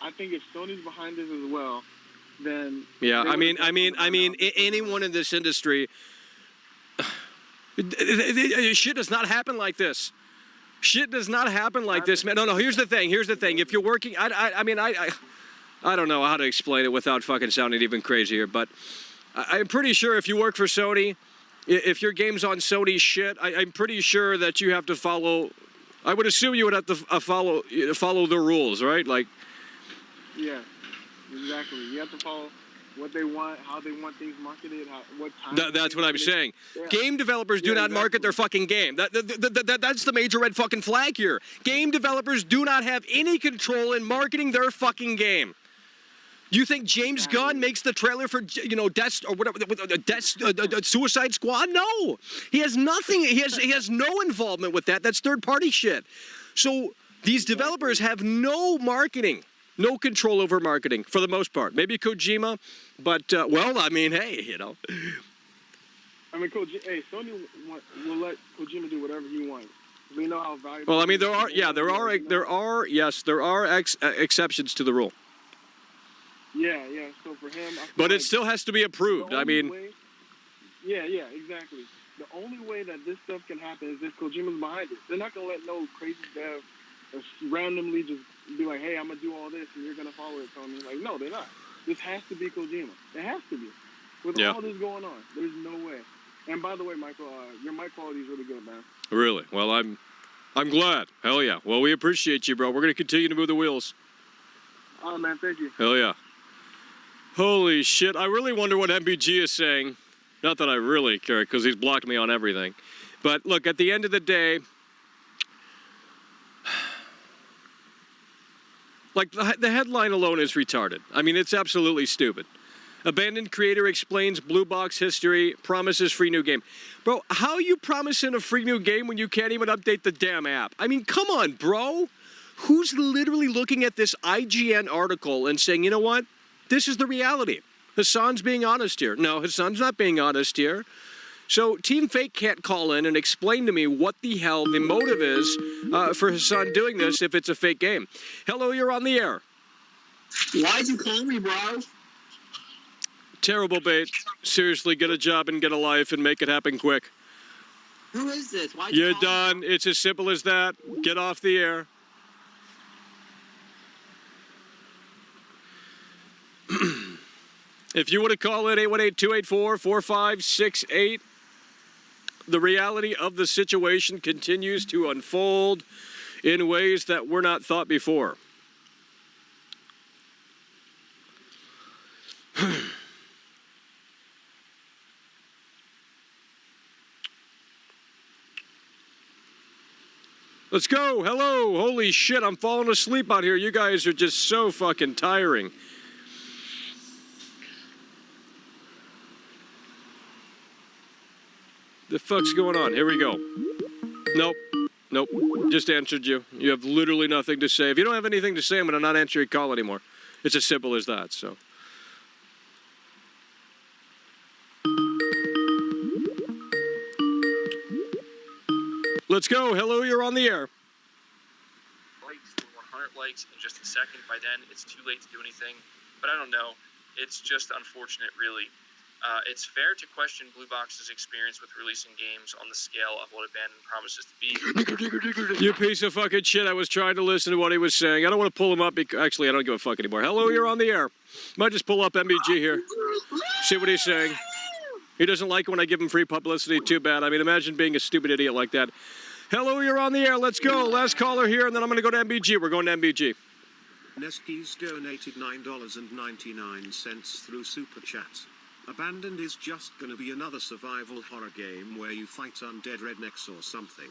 I think if Sony's behind this as well, then yeah, I mean, anyone in this industry, shit does not happen like this. Shit does not happen like this, man. No, here's the thing. If you're working, I mean, I don't know how to explain it without fucking sounding even crazier, but I'm pretty sure if you work for Sony, if your game's on Sony shit, I'm pretty sure that you have to follow. I would assume you would have to follow the rules, right? Like. Yeah. Exactly. You have to follow what they want, how they want things marketed, what time. That's what I'm saying. Yeah. Game developers do not market their fucking game. That's the major red fucking flag here. Game developers do not have any control in marketing their fucking game. You think James Gunn makes the trailer for, Death or whatever, Suicide Squad? No, he has nothing. He has no involvement with that. That's third-party shit. So these developers have no marketing, no control over marketing for the most part. Maybe Kojima, but well, I mean, hey, I mean, Sony will let Kojima do whatever he wants. We know how valuable. Well, I mean, there are exceptions to the rule. Yeah. So for him, but it still has to be approved. I mean, yeah, exactly. The only way that this stuff can happen is if Kojima's behind it. They're not gonna let no crazy dev randomly just be like, "Hey, I'm gonna do all this and you're gonna follow it, Tony." Like, no, they're not. This has to be Kojima. It has to be. With all this going on, there's no way. And by the way, Michael, your mic quality is really good, man. Really? Well, I'm glad. Hell yeah. Well, we appreciate you, bro. We're gonna continue to move the wheels. Oh man, thank you. Hell yeah. Holy shit. I really wonder what MBG is saying. Not that I really care, because he's blocked me on everything. But look, at the end of the day, like the headline alone is retarded. I mean, it's absolutely stupid. Abandoned creator explains blue box history, promises free new game. Bro, how are you promising a free new game when you can't even update the damn app? I mean, come on, bro. Who's literally looking at this IGN article and saying, you know what? This is the reality. Hassan's being honest here. No, Hassan's not being honest here. So Team Fake can't call in and explain to me what the hell the motive is for Hassan doing this if it's a fake game. Hello, you're on the air. Why'd you call me, bro? Terrible bait. Seriously, get a job and get a life and make it happen quick. Who is this? Why'd you You're call done. me? It's as simple as that. Get off the air. If you want to call in 818-284-4568, the reality of the situation continues to unfold in ways that were not thought before. Let's go. Hello. Holy shit, I'm falling asleep out here. You guys are just so fucking tiring. The fuck's going on? Here we go. Nope. Just answered you. You have literally nothing to say. If you don't have anything to say, I'm going to not answer your call anymore. It's as simple as that, so. Let's go. Hello, you're on the air. Likes to 100 likes in just a second. By then, it's too late to do anything. But I don't know. It's just unfortunate, really. It's fair to question Blue Box's experience with releasing games on the scale of what Abandoned promises to be. You piece of fucking shit. I was trying to listen to what he was saying. I don't want to pull him up. Actually, I don't give a fuck anymore. Hello, you're on the air. Might just pull up MBG here. See what he's saying. He doesn't like it when I give him free publicity. Too bad. I mean, imagine being a stupid idiot like that. Hello, you're on the air. Let's go. Last caller here, and then I'm going to go to MBG. We're going to MBG. Neski's donated $9.99 through Super Chat. Abandoned is just gonna be another survival horror game where you fight undead rednecks or something.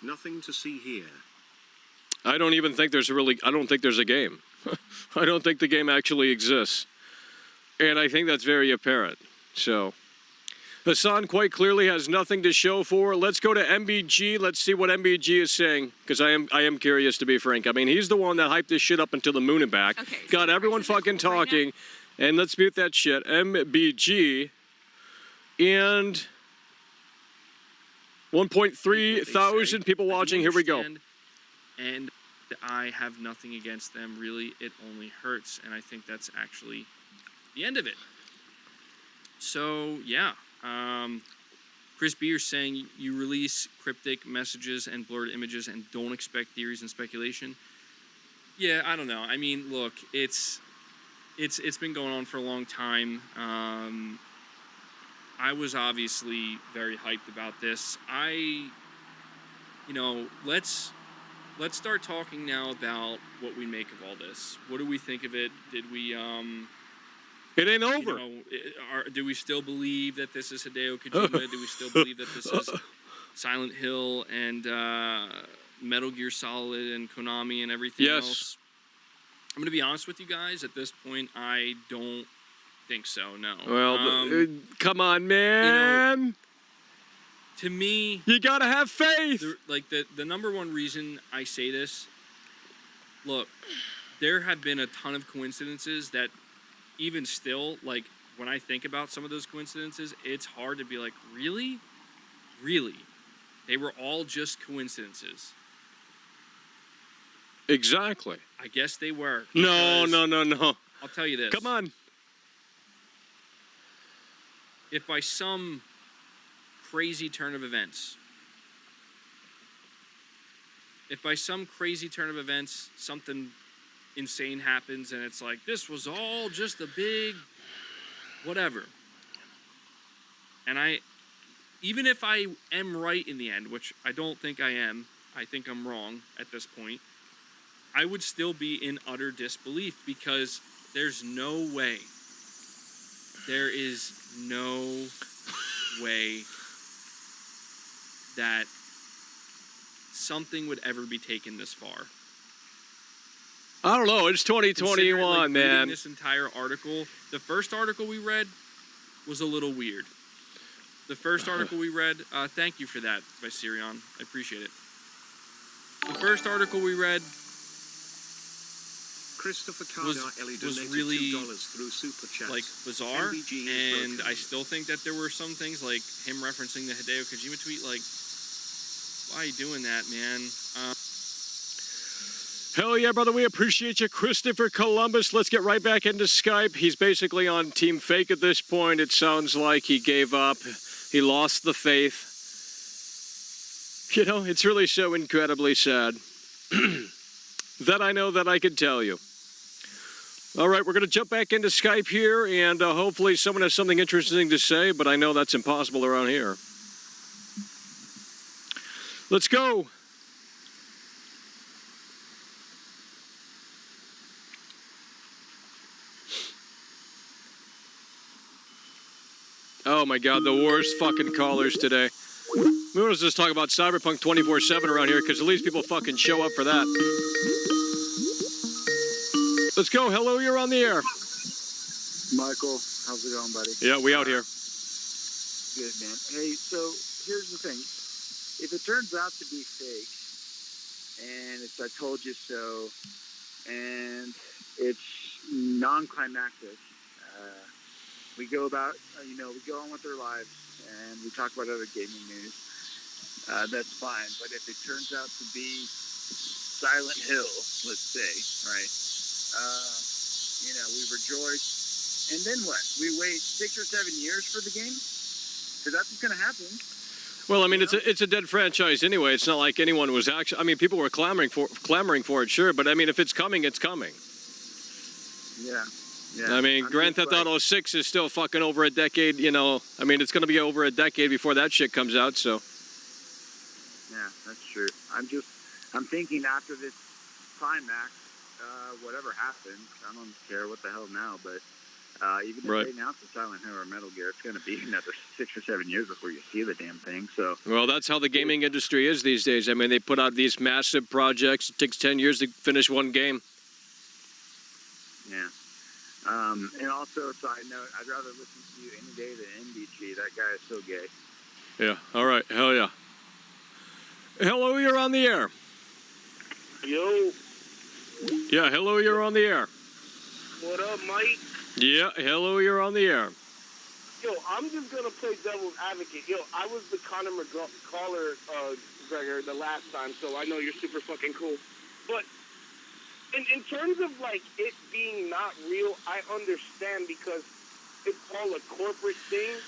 Nothing to see here. I don't think there's a game. I don't think the game actually exists. And I think that's very apparent. So, Hassan quite clearly has nothing to show for. Let's go to MBG. Let's see what MBG is saying, because I am curious, to be frank. I mean, he's the one that hyped this shit up until the moon and back. Okay, got everyone fucking talking. Right, and let's mute that shit. MBG and 1.3 thousand people watching. Here we go. And I have nothing against them. Really, it only hurts. And I think that's actually the end of it. So, yeah. Chris Beer saying you release cryptic messages and blurred images and don't expect theories and speculation. Yeah, I don't know. I mean, look, it's been going on for a long time. I was obviously very hyped about this. Let's start talking now about what we make of all this. What do we think of it? Did we It ain't over. Do we still believe that this is Hideo Kojima? Do we still believe that this is Silent Hill and Metal Gear Solid and Konami and everything else? I'm gonna be honest with you guys. At this point, I don't think so. No. Well, come on, man. To me, you gotta have faith. The number one reason I say this, look, there have been a ton of coincidences that even still, like, when I think about some of those coincidences, it's hard to be like, really? Really? They were all just coincidences. Exactly. I guess they were. No. I'll tell you this. Come on. If by some crazy turn of events, something insane happens and it's like, this was all just a big whatever. And even if I am right in the end, which I don't think I am, I think I'm wrong at this point, I would still be in utter disbelief because there's no way. There is no way that something would ever be taken this far. I don't know. It's 2021, man. Reading this entire article, the first article we read was a little weird. The first article we read, thank you for that, by Sirion. I appreciate it. The first article we read was really like bizarre, and I still think that there were some things like him referencing the Hideo Kojima tweet. Like, why are you doing that, man? Hell yeah, brother. We appreciate you, Christopher Columbus. Let's get right back into Skype. He's basically on Team Fake at this point. It sounds like he gave up. He lost the faith. You know, it's really so incredibly sad. That I know that I can tell you. All right, we're going to jump back into Skype here, and hopefully someone has something interesting to say, but I know that's impossible around here. Let's go. Oh my God, the worst fucking callers today. We want to just talk about Cyberpunk 24/7 around here, because at least people fucking show up for that. Let's go. Hello, you're on the air. Michael, how's it going, buddy? Yeah, we out here. Good, man. Hey, so here's the thing. If it turns out to be fake, and it's I told you so, and it's non-climactic, we go about, we go on with our lives, and we talk about other gaming news. That's fine. But if it turns out to be Silent Hill, let's say, right? We rejoice. And then what? We wait 6 or 7 years for the game? Because that's what's going to happen. Well, I mean, it's a dead franchise anyway. It's not like anyone was actually. I mean, people were clamoring for it, sure. But I mean, if it's coming, it's coming. Yeah. I mean, Grand Theft Auto 6 is still fucking over a decade. I mean, it's going to be over a decade before that shit comes out. So. Yeah, that's true. I'm thinking after this climax, whatever happens, I don't care what the hell now, but even if they announce a Silent Hill or Metal Gear, it's going to be another 6 or 7 years before you see the damn thing. So. Well, that's how the gaming industry is these days. I mean, they put out these massive projects. It takes 10 years to finish one game. Yeah. And also, side note, I'd rather listen to you any day than MBG. That guy is so gay. Yeah. All right. Hell yeah. Hello, you're on the air. Yo. Yeah. Hello, you're on the air. What up, Mike? Yeah. Hello, you're on the air. Yo, I'm just gonna play devil's advocate. Yo, I was the Conor McGregor, Gregor, the last time, so I know you're super fucking cool. But in terms of like it being not real, I understand because it's all a corporate thing.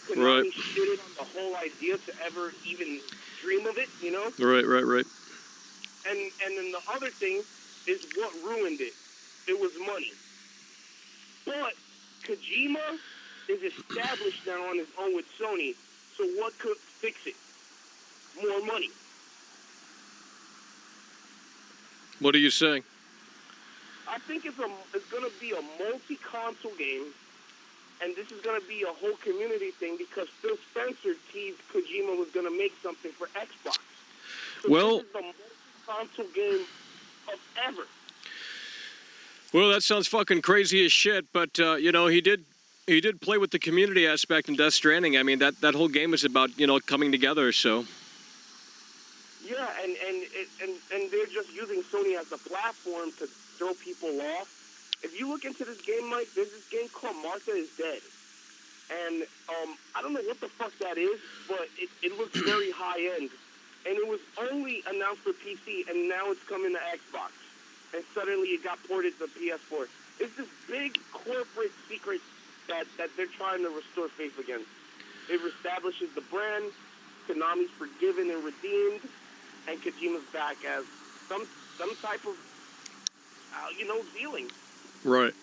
Konami shitted on the whole idea to ever even dream of it, you know? Right. And then the other thing is what ruined it. It was money. But Kojima is established now on his own with Sony. So what could fix it? More money. What are you saying? I think it's going to be a multi-console game, and this is going to be a whole community thing because Phil Spencer teased Kojima was going to make something for Xbox. So well, this is the multi-console game of ever. Well, that sounds fucking crazy as shit, but you know, he did play with the community aspect in Death Stranding. I mean, that whole game is about, you know, coming together. So. Yeah, and they're just using Sony as a platform to throw people off. If you look into this game, Mike, there's this game called Martha is Dead. And I don't know what the fuck that is, but it looks very high-end. And it was only announced for PC, and now it's coming to Xbox. And suddenly it got ported to PS4. It's this big corporate secret that they're trying to restore faith against. It establishes the brand, Konami's forgiven and redeemed, and Kojima's back as some type of, you know, dealing. Right.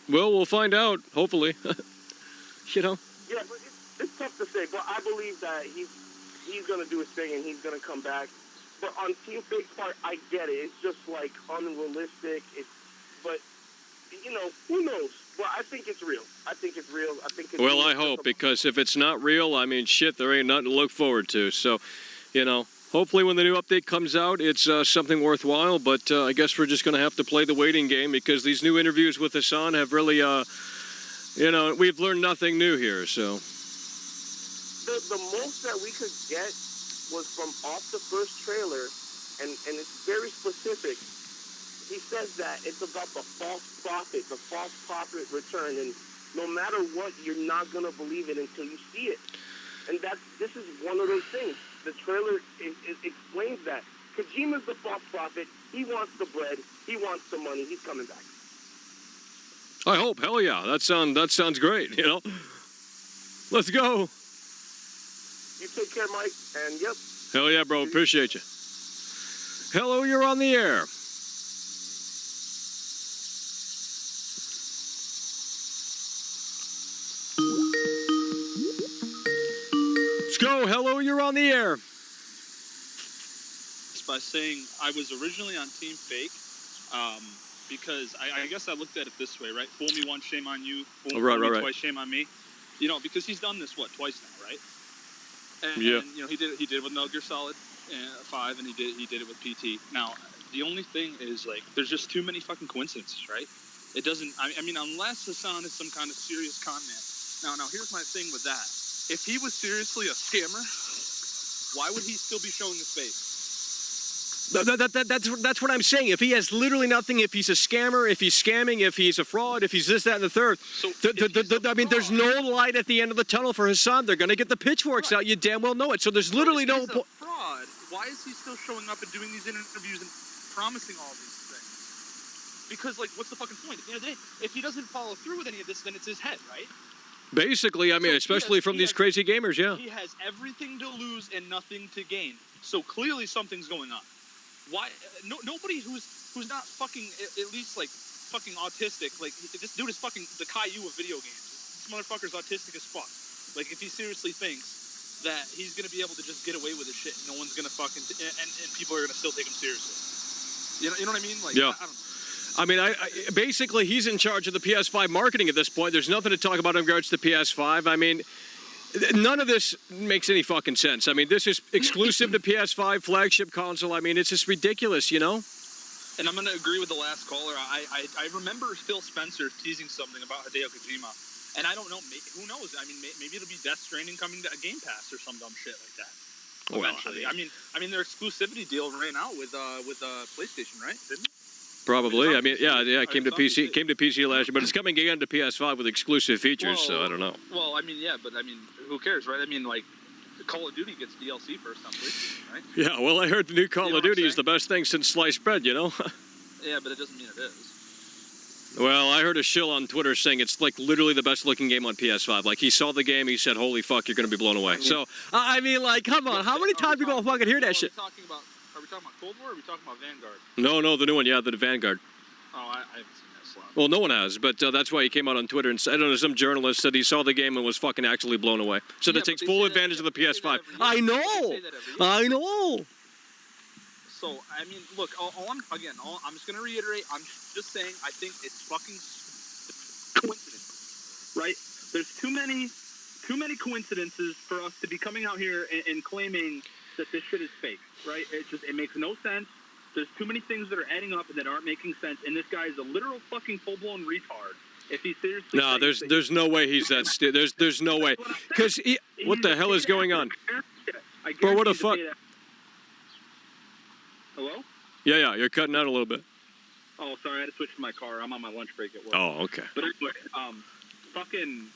Well, we'll find out, hopefully. You know? Yeah, but it's tough to say, but I believe that he's going to do his thing and he's going to come back. But on Team Fake's part, I get it. It's just, like, unrealistic. But, you know, who knows? Well, I think it's real. I think it's real. Well, I hope, because if it's not real, I mean, shit, there ain't nothing to look forward to. So, you know, hopefully when the new update comes out, it's something worthwhile. But I guess we're just going to have to play the waiting game, because these new interviews with Hassan have really, you know, we've learned nothing new here. So the most that we could get was from off the first trailer, and it's very specific. He says that it's about the false prophet return, and no matter what, you're not going to believe it until you see it. And this is one of those things. The trailer explains that. Kojima's the false prophet. He wants the bread. He wants the money. He's coming back. I hope. Hell yeah. That sounds great, you know? Let's go. You take care, Mike, and yep. Hell yeah, bro. Appreciate you. Hello, you're on the air. Let's go. Hello, you're on the air. By saying I was originally on Team Fake, because I guess I looked at it this way, right? Fool me once, shame on you. Fool me twice, shame on me. You know, because he's done this twice now, right? And you know, he did it with Metal Gear Solid 5, and he did it with PT. Now, the only thing is, like, there's just too many fucking coincidences, right? It doesn't. I mean, unless Hassan is some kind of serious con man. Now, here's my thing with that. If he was seriously a scammer, why would he still be showing his face? That's what I'm saying. If he has literally nothing, if he's a scammer, if he's scamming, if he's a fraud, if he's this, that, and the third, I mean, there's no light at the end of the tunnel for Hassan. They're going to get the pitchforks out. You damn well know it. So there's literally no point. Fraud. Why is he still showing up and doing these interviews and promising all these things? Because, like, what's the fucking point? At the end of the day, if he doesn't follow through with any of this, then it's his head, right? Basically, I mean, especially from these crazy gamers, yeah. He has everything to lose and nothing to gain. So clearly something's going on. Why? Nobody who's not fucking at least like fucking autistic. Like, this dude is fucking the Caillou of video games. This motherfucker's autistic as fuck. Like, if he seriously thinks that he's gonna be able to just get away with this shit, no one's gonna fucking and people are gonna still take him seriously. You know what I mean? Like, yeah. I don't know. I mean, basically he's in charge of the PS5 marketing at this point. There's nothing to talk about in regards to PS5. I mean, none of this makes any fucking sense. I mean, this is exclusive to PS5 flagship console. I mean, it's just ridiculous, you know? And I'm going to agree with the last caller. I remember Phil Spencer teasing something about Hideo Kojima. And I don't know, who knows? I mean, maybe it'll be Death Stranding coming to a Game Pass or some dumb shit like that. Eventually. I mean, their exclusivity deal ran out with PlayStation, right? Didn't it? Probably. I mean, yeah, it came to PC. It came to PC last year, but it's coming again to PS5 with exclusive features. So I don't know. Well, I mean, yeah, but I mean, who cares, right? I mean, like, Call of Duty gets DLC first on PlayStation, right? Yeah. Well, I heard the new Call of Duty is the best thing since sliced bread. You know. Yeah, but it doesn't mean it is. Well, I heard a shill on Twitter saying it's like literally the best looking game on PS5. Like, he saw the game, he said, "Holy fuck, you're gonna be blown away." So I mean, like, come on, how many times are we gonna fucking hear that shit? Are we talking about Cold War or are we talking about Vanguard? No, the new one, yeah, the Vanguard. Oh, I haven't seen that slot. Well, no one has, but that's why he came out on Twitter and said, I don't know, some journalist said he saw the game and was fucking actually blown away. So that takes full advantage of the PS5. I know. So, I mean, look, I'm just going to reiterate, I'm just saying, I think it's fucking coincidence, right? There's too many coincidences for us to be coming out here and claiming that this shit is fake, right? It makes no sense. There's too many things that are adding up and that aren't making sense, and this guy is a literal fucking full-blown retard. If he seriously... No, there's no way he's that there's no way. Because what the hell is going on? Bro, what the fuck? Hello? Yeah, you're cutting out a little bit. Oh, sorry, I had to switch to my car. I'm on my lunch break at work. Oh, okay. But anyway, fucking...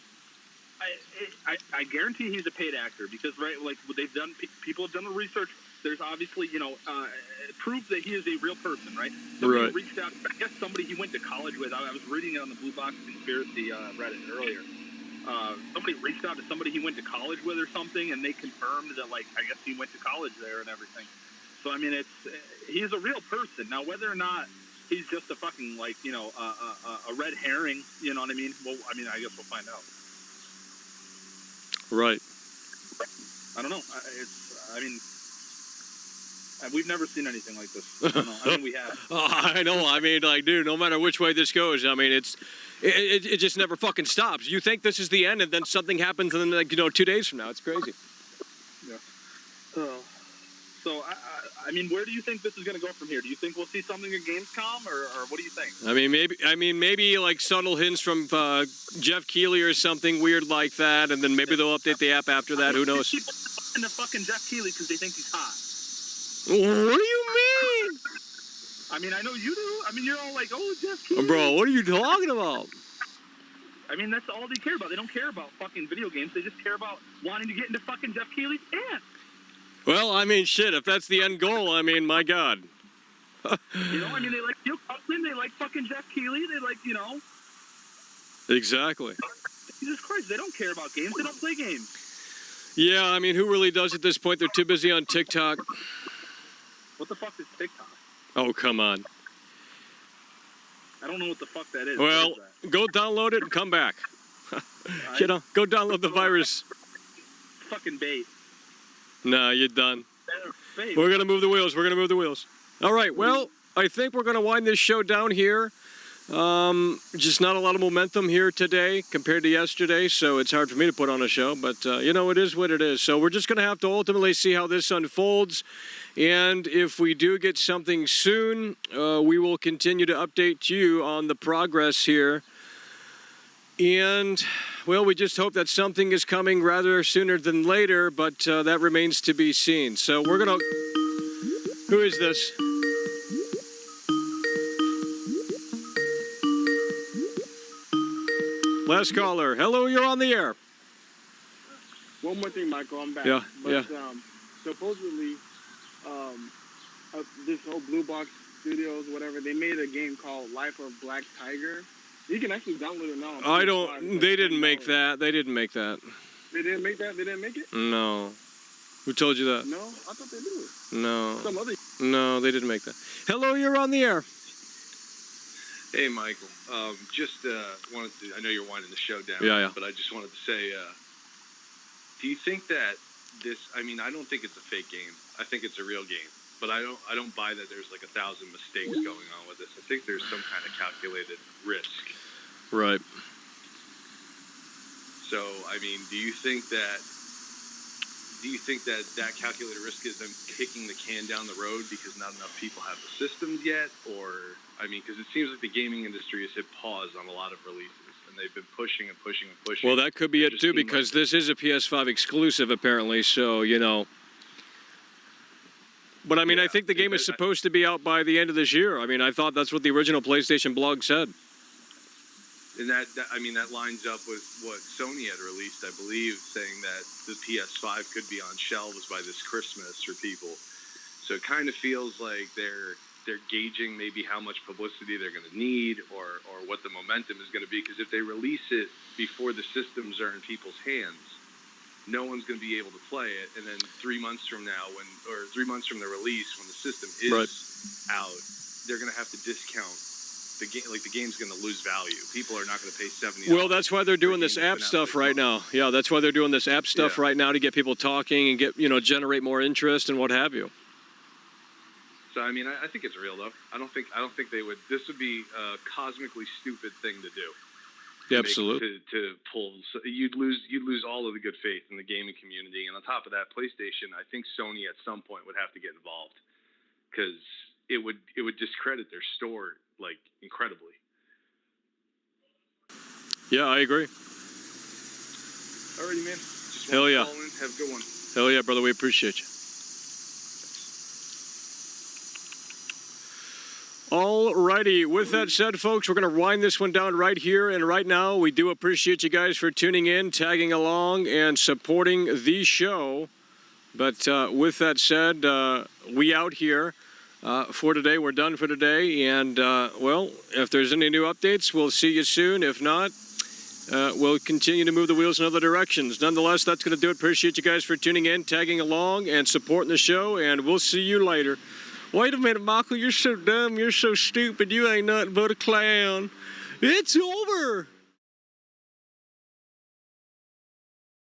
I guarantee he's a paid actor because, right, like, they've done... People have done the research. There's obviously, proof that he is a real person, right? Somebody reached out, I guess somebody he went to college with. I was reading it on the Blue Box Conspiracy Reddit earlier. Somebody reached out to somebody he went to college with or something, and they confirmed that, like, I guess he went to college there and everything. So, I mean, he's a real person. Now, whether or not he's just a fucking, like, a red herring, you know what I mean? Well, I mean, I guess we'll find out. Right. I don't know. We've never seen anything like this. I don't know. I mean, we have. Oh, I know. I mean, like, dude, no matter which way this goes, I mean, it just never fucking stops. You think this is the end, and then something happens, and then, like, 2 days from now, it's crazy. Yeah. So, I mean, where do you think this is going to go from here? Do you think we'll see something at Gamescom, or what do you think? I mean, maybe like subtle hints from Jeff Keighley or something weird like that, and then maybe they'll update the app after that. Who knows? People into fucking Jeff Keighley because they think he's hot. What do you mean? I mean, I know you do. I mean, you're all like, oh, Jeff Keighley. Bro, what are you talking about? I mean, that's all they care about. They don't care about fucking video games. They just care about wanting to get into fucking Jeff Keighley's ass. Well, I mean, shit, if that's the end goal, I mean, my God. I mean, they like Phil Coughlin, they like fucking Jeff Keighley, they like, Exactly. Jesus Christ, they don't care about games. They don't play games. Yeah, I mean, who really does at this point? They're too busy on TikTok. What the fuck is TikTok? Oh, come on. I don't know what the fuck that is. Well, go download it and come back. Go download the virus. Fucking bait. Nah, you're done. We're going to move the wheels. All right, well, I think we're going to wind this show down here. Just not a lot of momentum here today compared to yesterday, so it's hard for me to put on a show, but, it is what it is. So we're just going to have to ultimately see how this unfolds, and if we do get something soon, we will continue to update you on the progress here. And, well, we just hope that something is coming rather sooner than later, but that remains to be seen. So we're going to... Who is this? Last caller. Hello, you're on the air. One more thing, Michael. I'm back. Yeah. Supposedly, this whole Blue Box Studios, whatever, they made a game called Life of Black Tiger. You can actually download it now. They didn't make that. They didn't make that? They didn't make it? No. Who told you that? No, I thought they did. No. Some other... No, they didn't make that. Hello, you're on the air. Hey, Michael. Just wanted to... I know you're winding the show down. Yeah. But I just wanted to say, do you think that this... I mean, I don't think it's a fake game. I think it's a real game. But I don't buy that there's like 1,000 mistakes going on with this. I think there's some kind of calculated risk. Right. So, I mean, do you think that calculated risk is them kicking the can down the road because not enough people have the systems yet? Or, I mean, because it seems like the gaming industry has hit pause on a lot of releases, and they've been pushing and pushing and pushing. Well, that could be it too, because this is a PS5 exclusive, apparently, so, But, I mean, I think the game is supposed to be out by the end of this year. I mean, I thought that's what the original PlayStation blog said. And that lines up with what Sony had released, I believe, saying that the PS5 could be on shelves by this Christmas for people. So it kind of feels like they're gauging maybe how much publicity they're going to need or what the momentum is going to be. Because if they release it before the systems are in people's hands, no one's going to be able to play it. And then 3 months from now, 3 months from the release, when the system is out, they're going to have to discount the game. Like, the game's going to lose value. People are not going to pay $70. Well, that's why they're doing this app stuff right now. Yeah, that's why they're doing this app stuff right now, to get people talking and get, generate more interest and what have you. So, I mean, I think it's real, though. I don't think they would. This would be a cosmically stupid thing to do. Yeah, absolutely. To pull, so you'd lose all of the good faith in the gaming community, and on top of that, PlayStation, I think Sony at some point would have to get involved, because it would discredit their store like incredibly. Yeah, I agree. Alrighty, man. Just Hell yeah. call in. Have a good one. Hell yeah, brother. We appreciate you. Alrighty, with that said, folks, we're going to wind this one down right here and right now. We do appreciate you guys for tuning in, tagging along, and supporting the show. But with that said, we out here for today. We're done for today. And, well, if there's any new updates, we'll see you soon. If not, we'll continue to move the wheels in other directions. Nonetheless, that's going to do it. Appreciate you guys for tuning in, tagging along, and supporting the show. And we'll see you later. Wait a minute, Michael. You're so dumb. You're so stupid. You ain't nothing but a clown. It's over.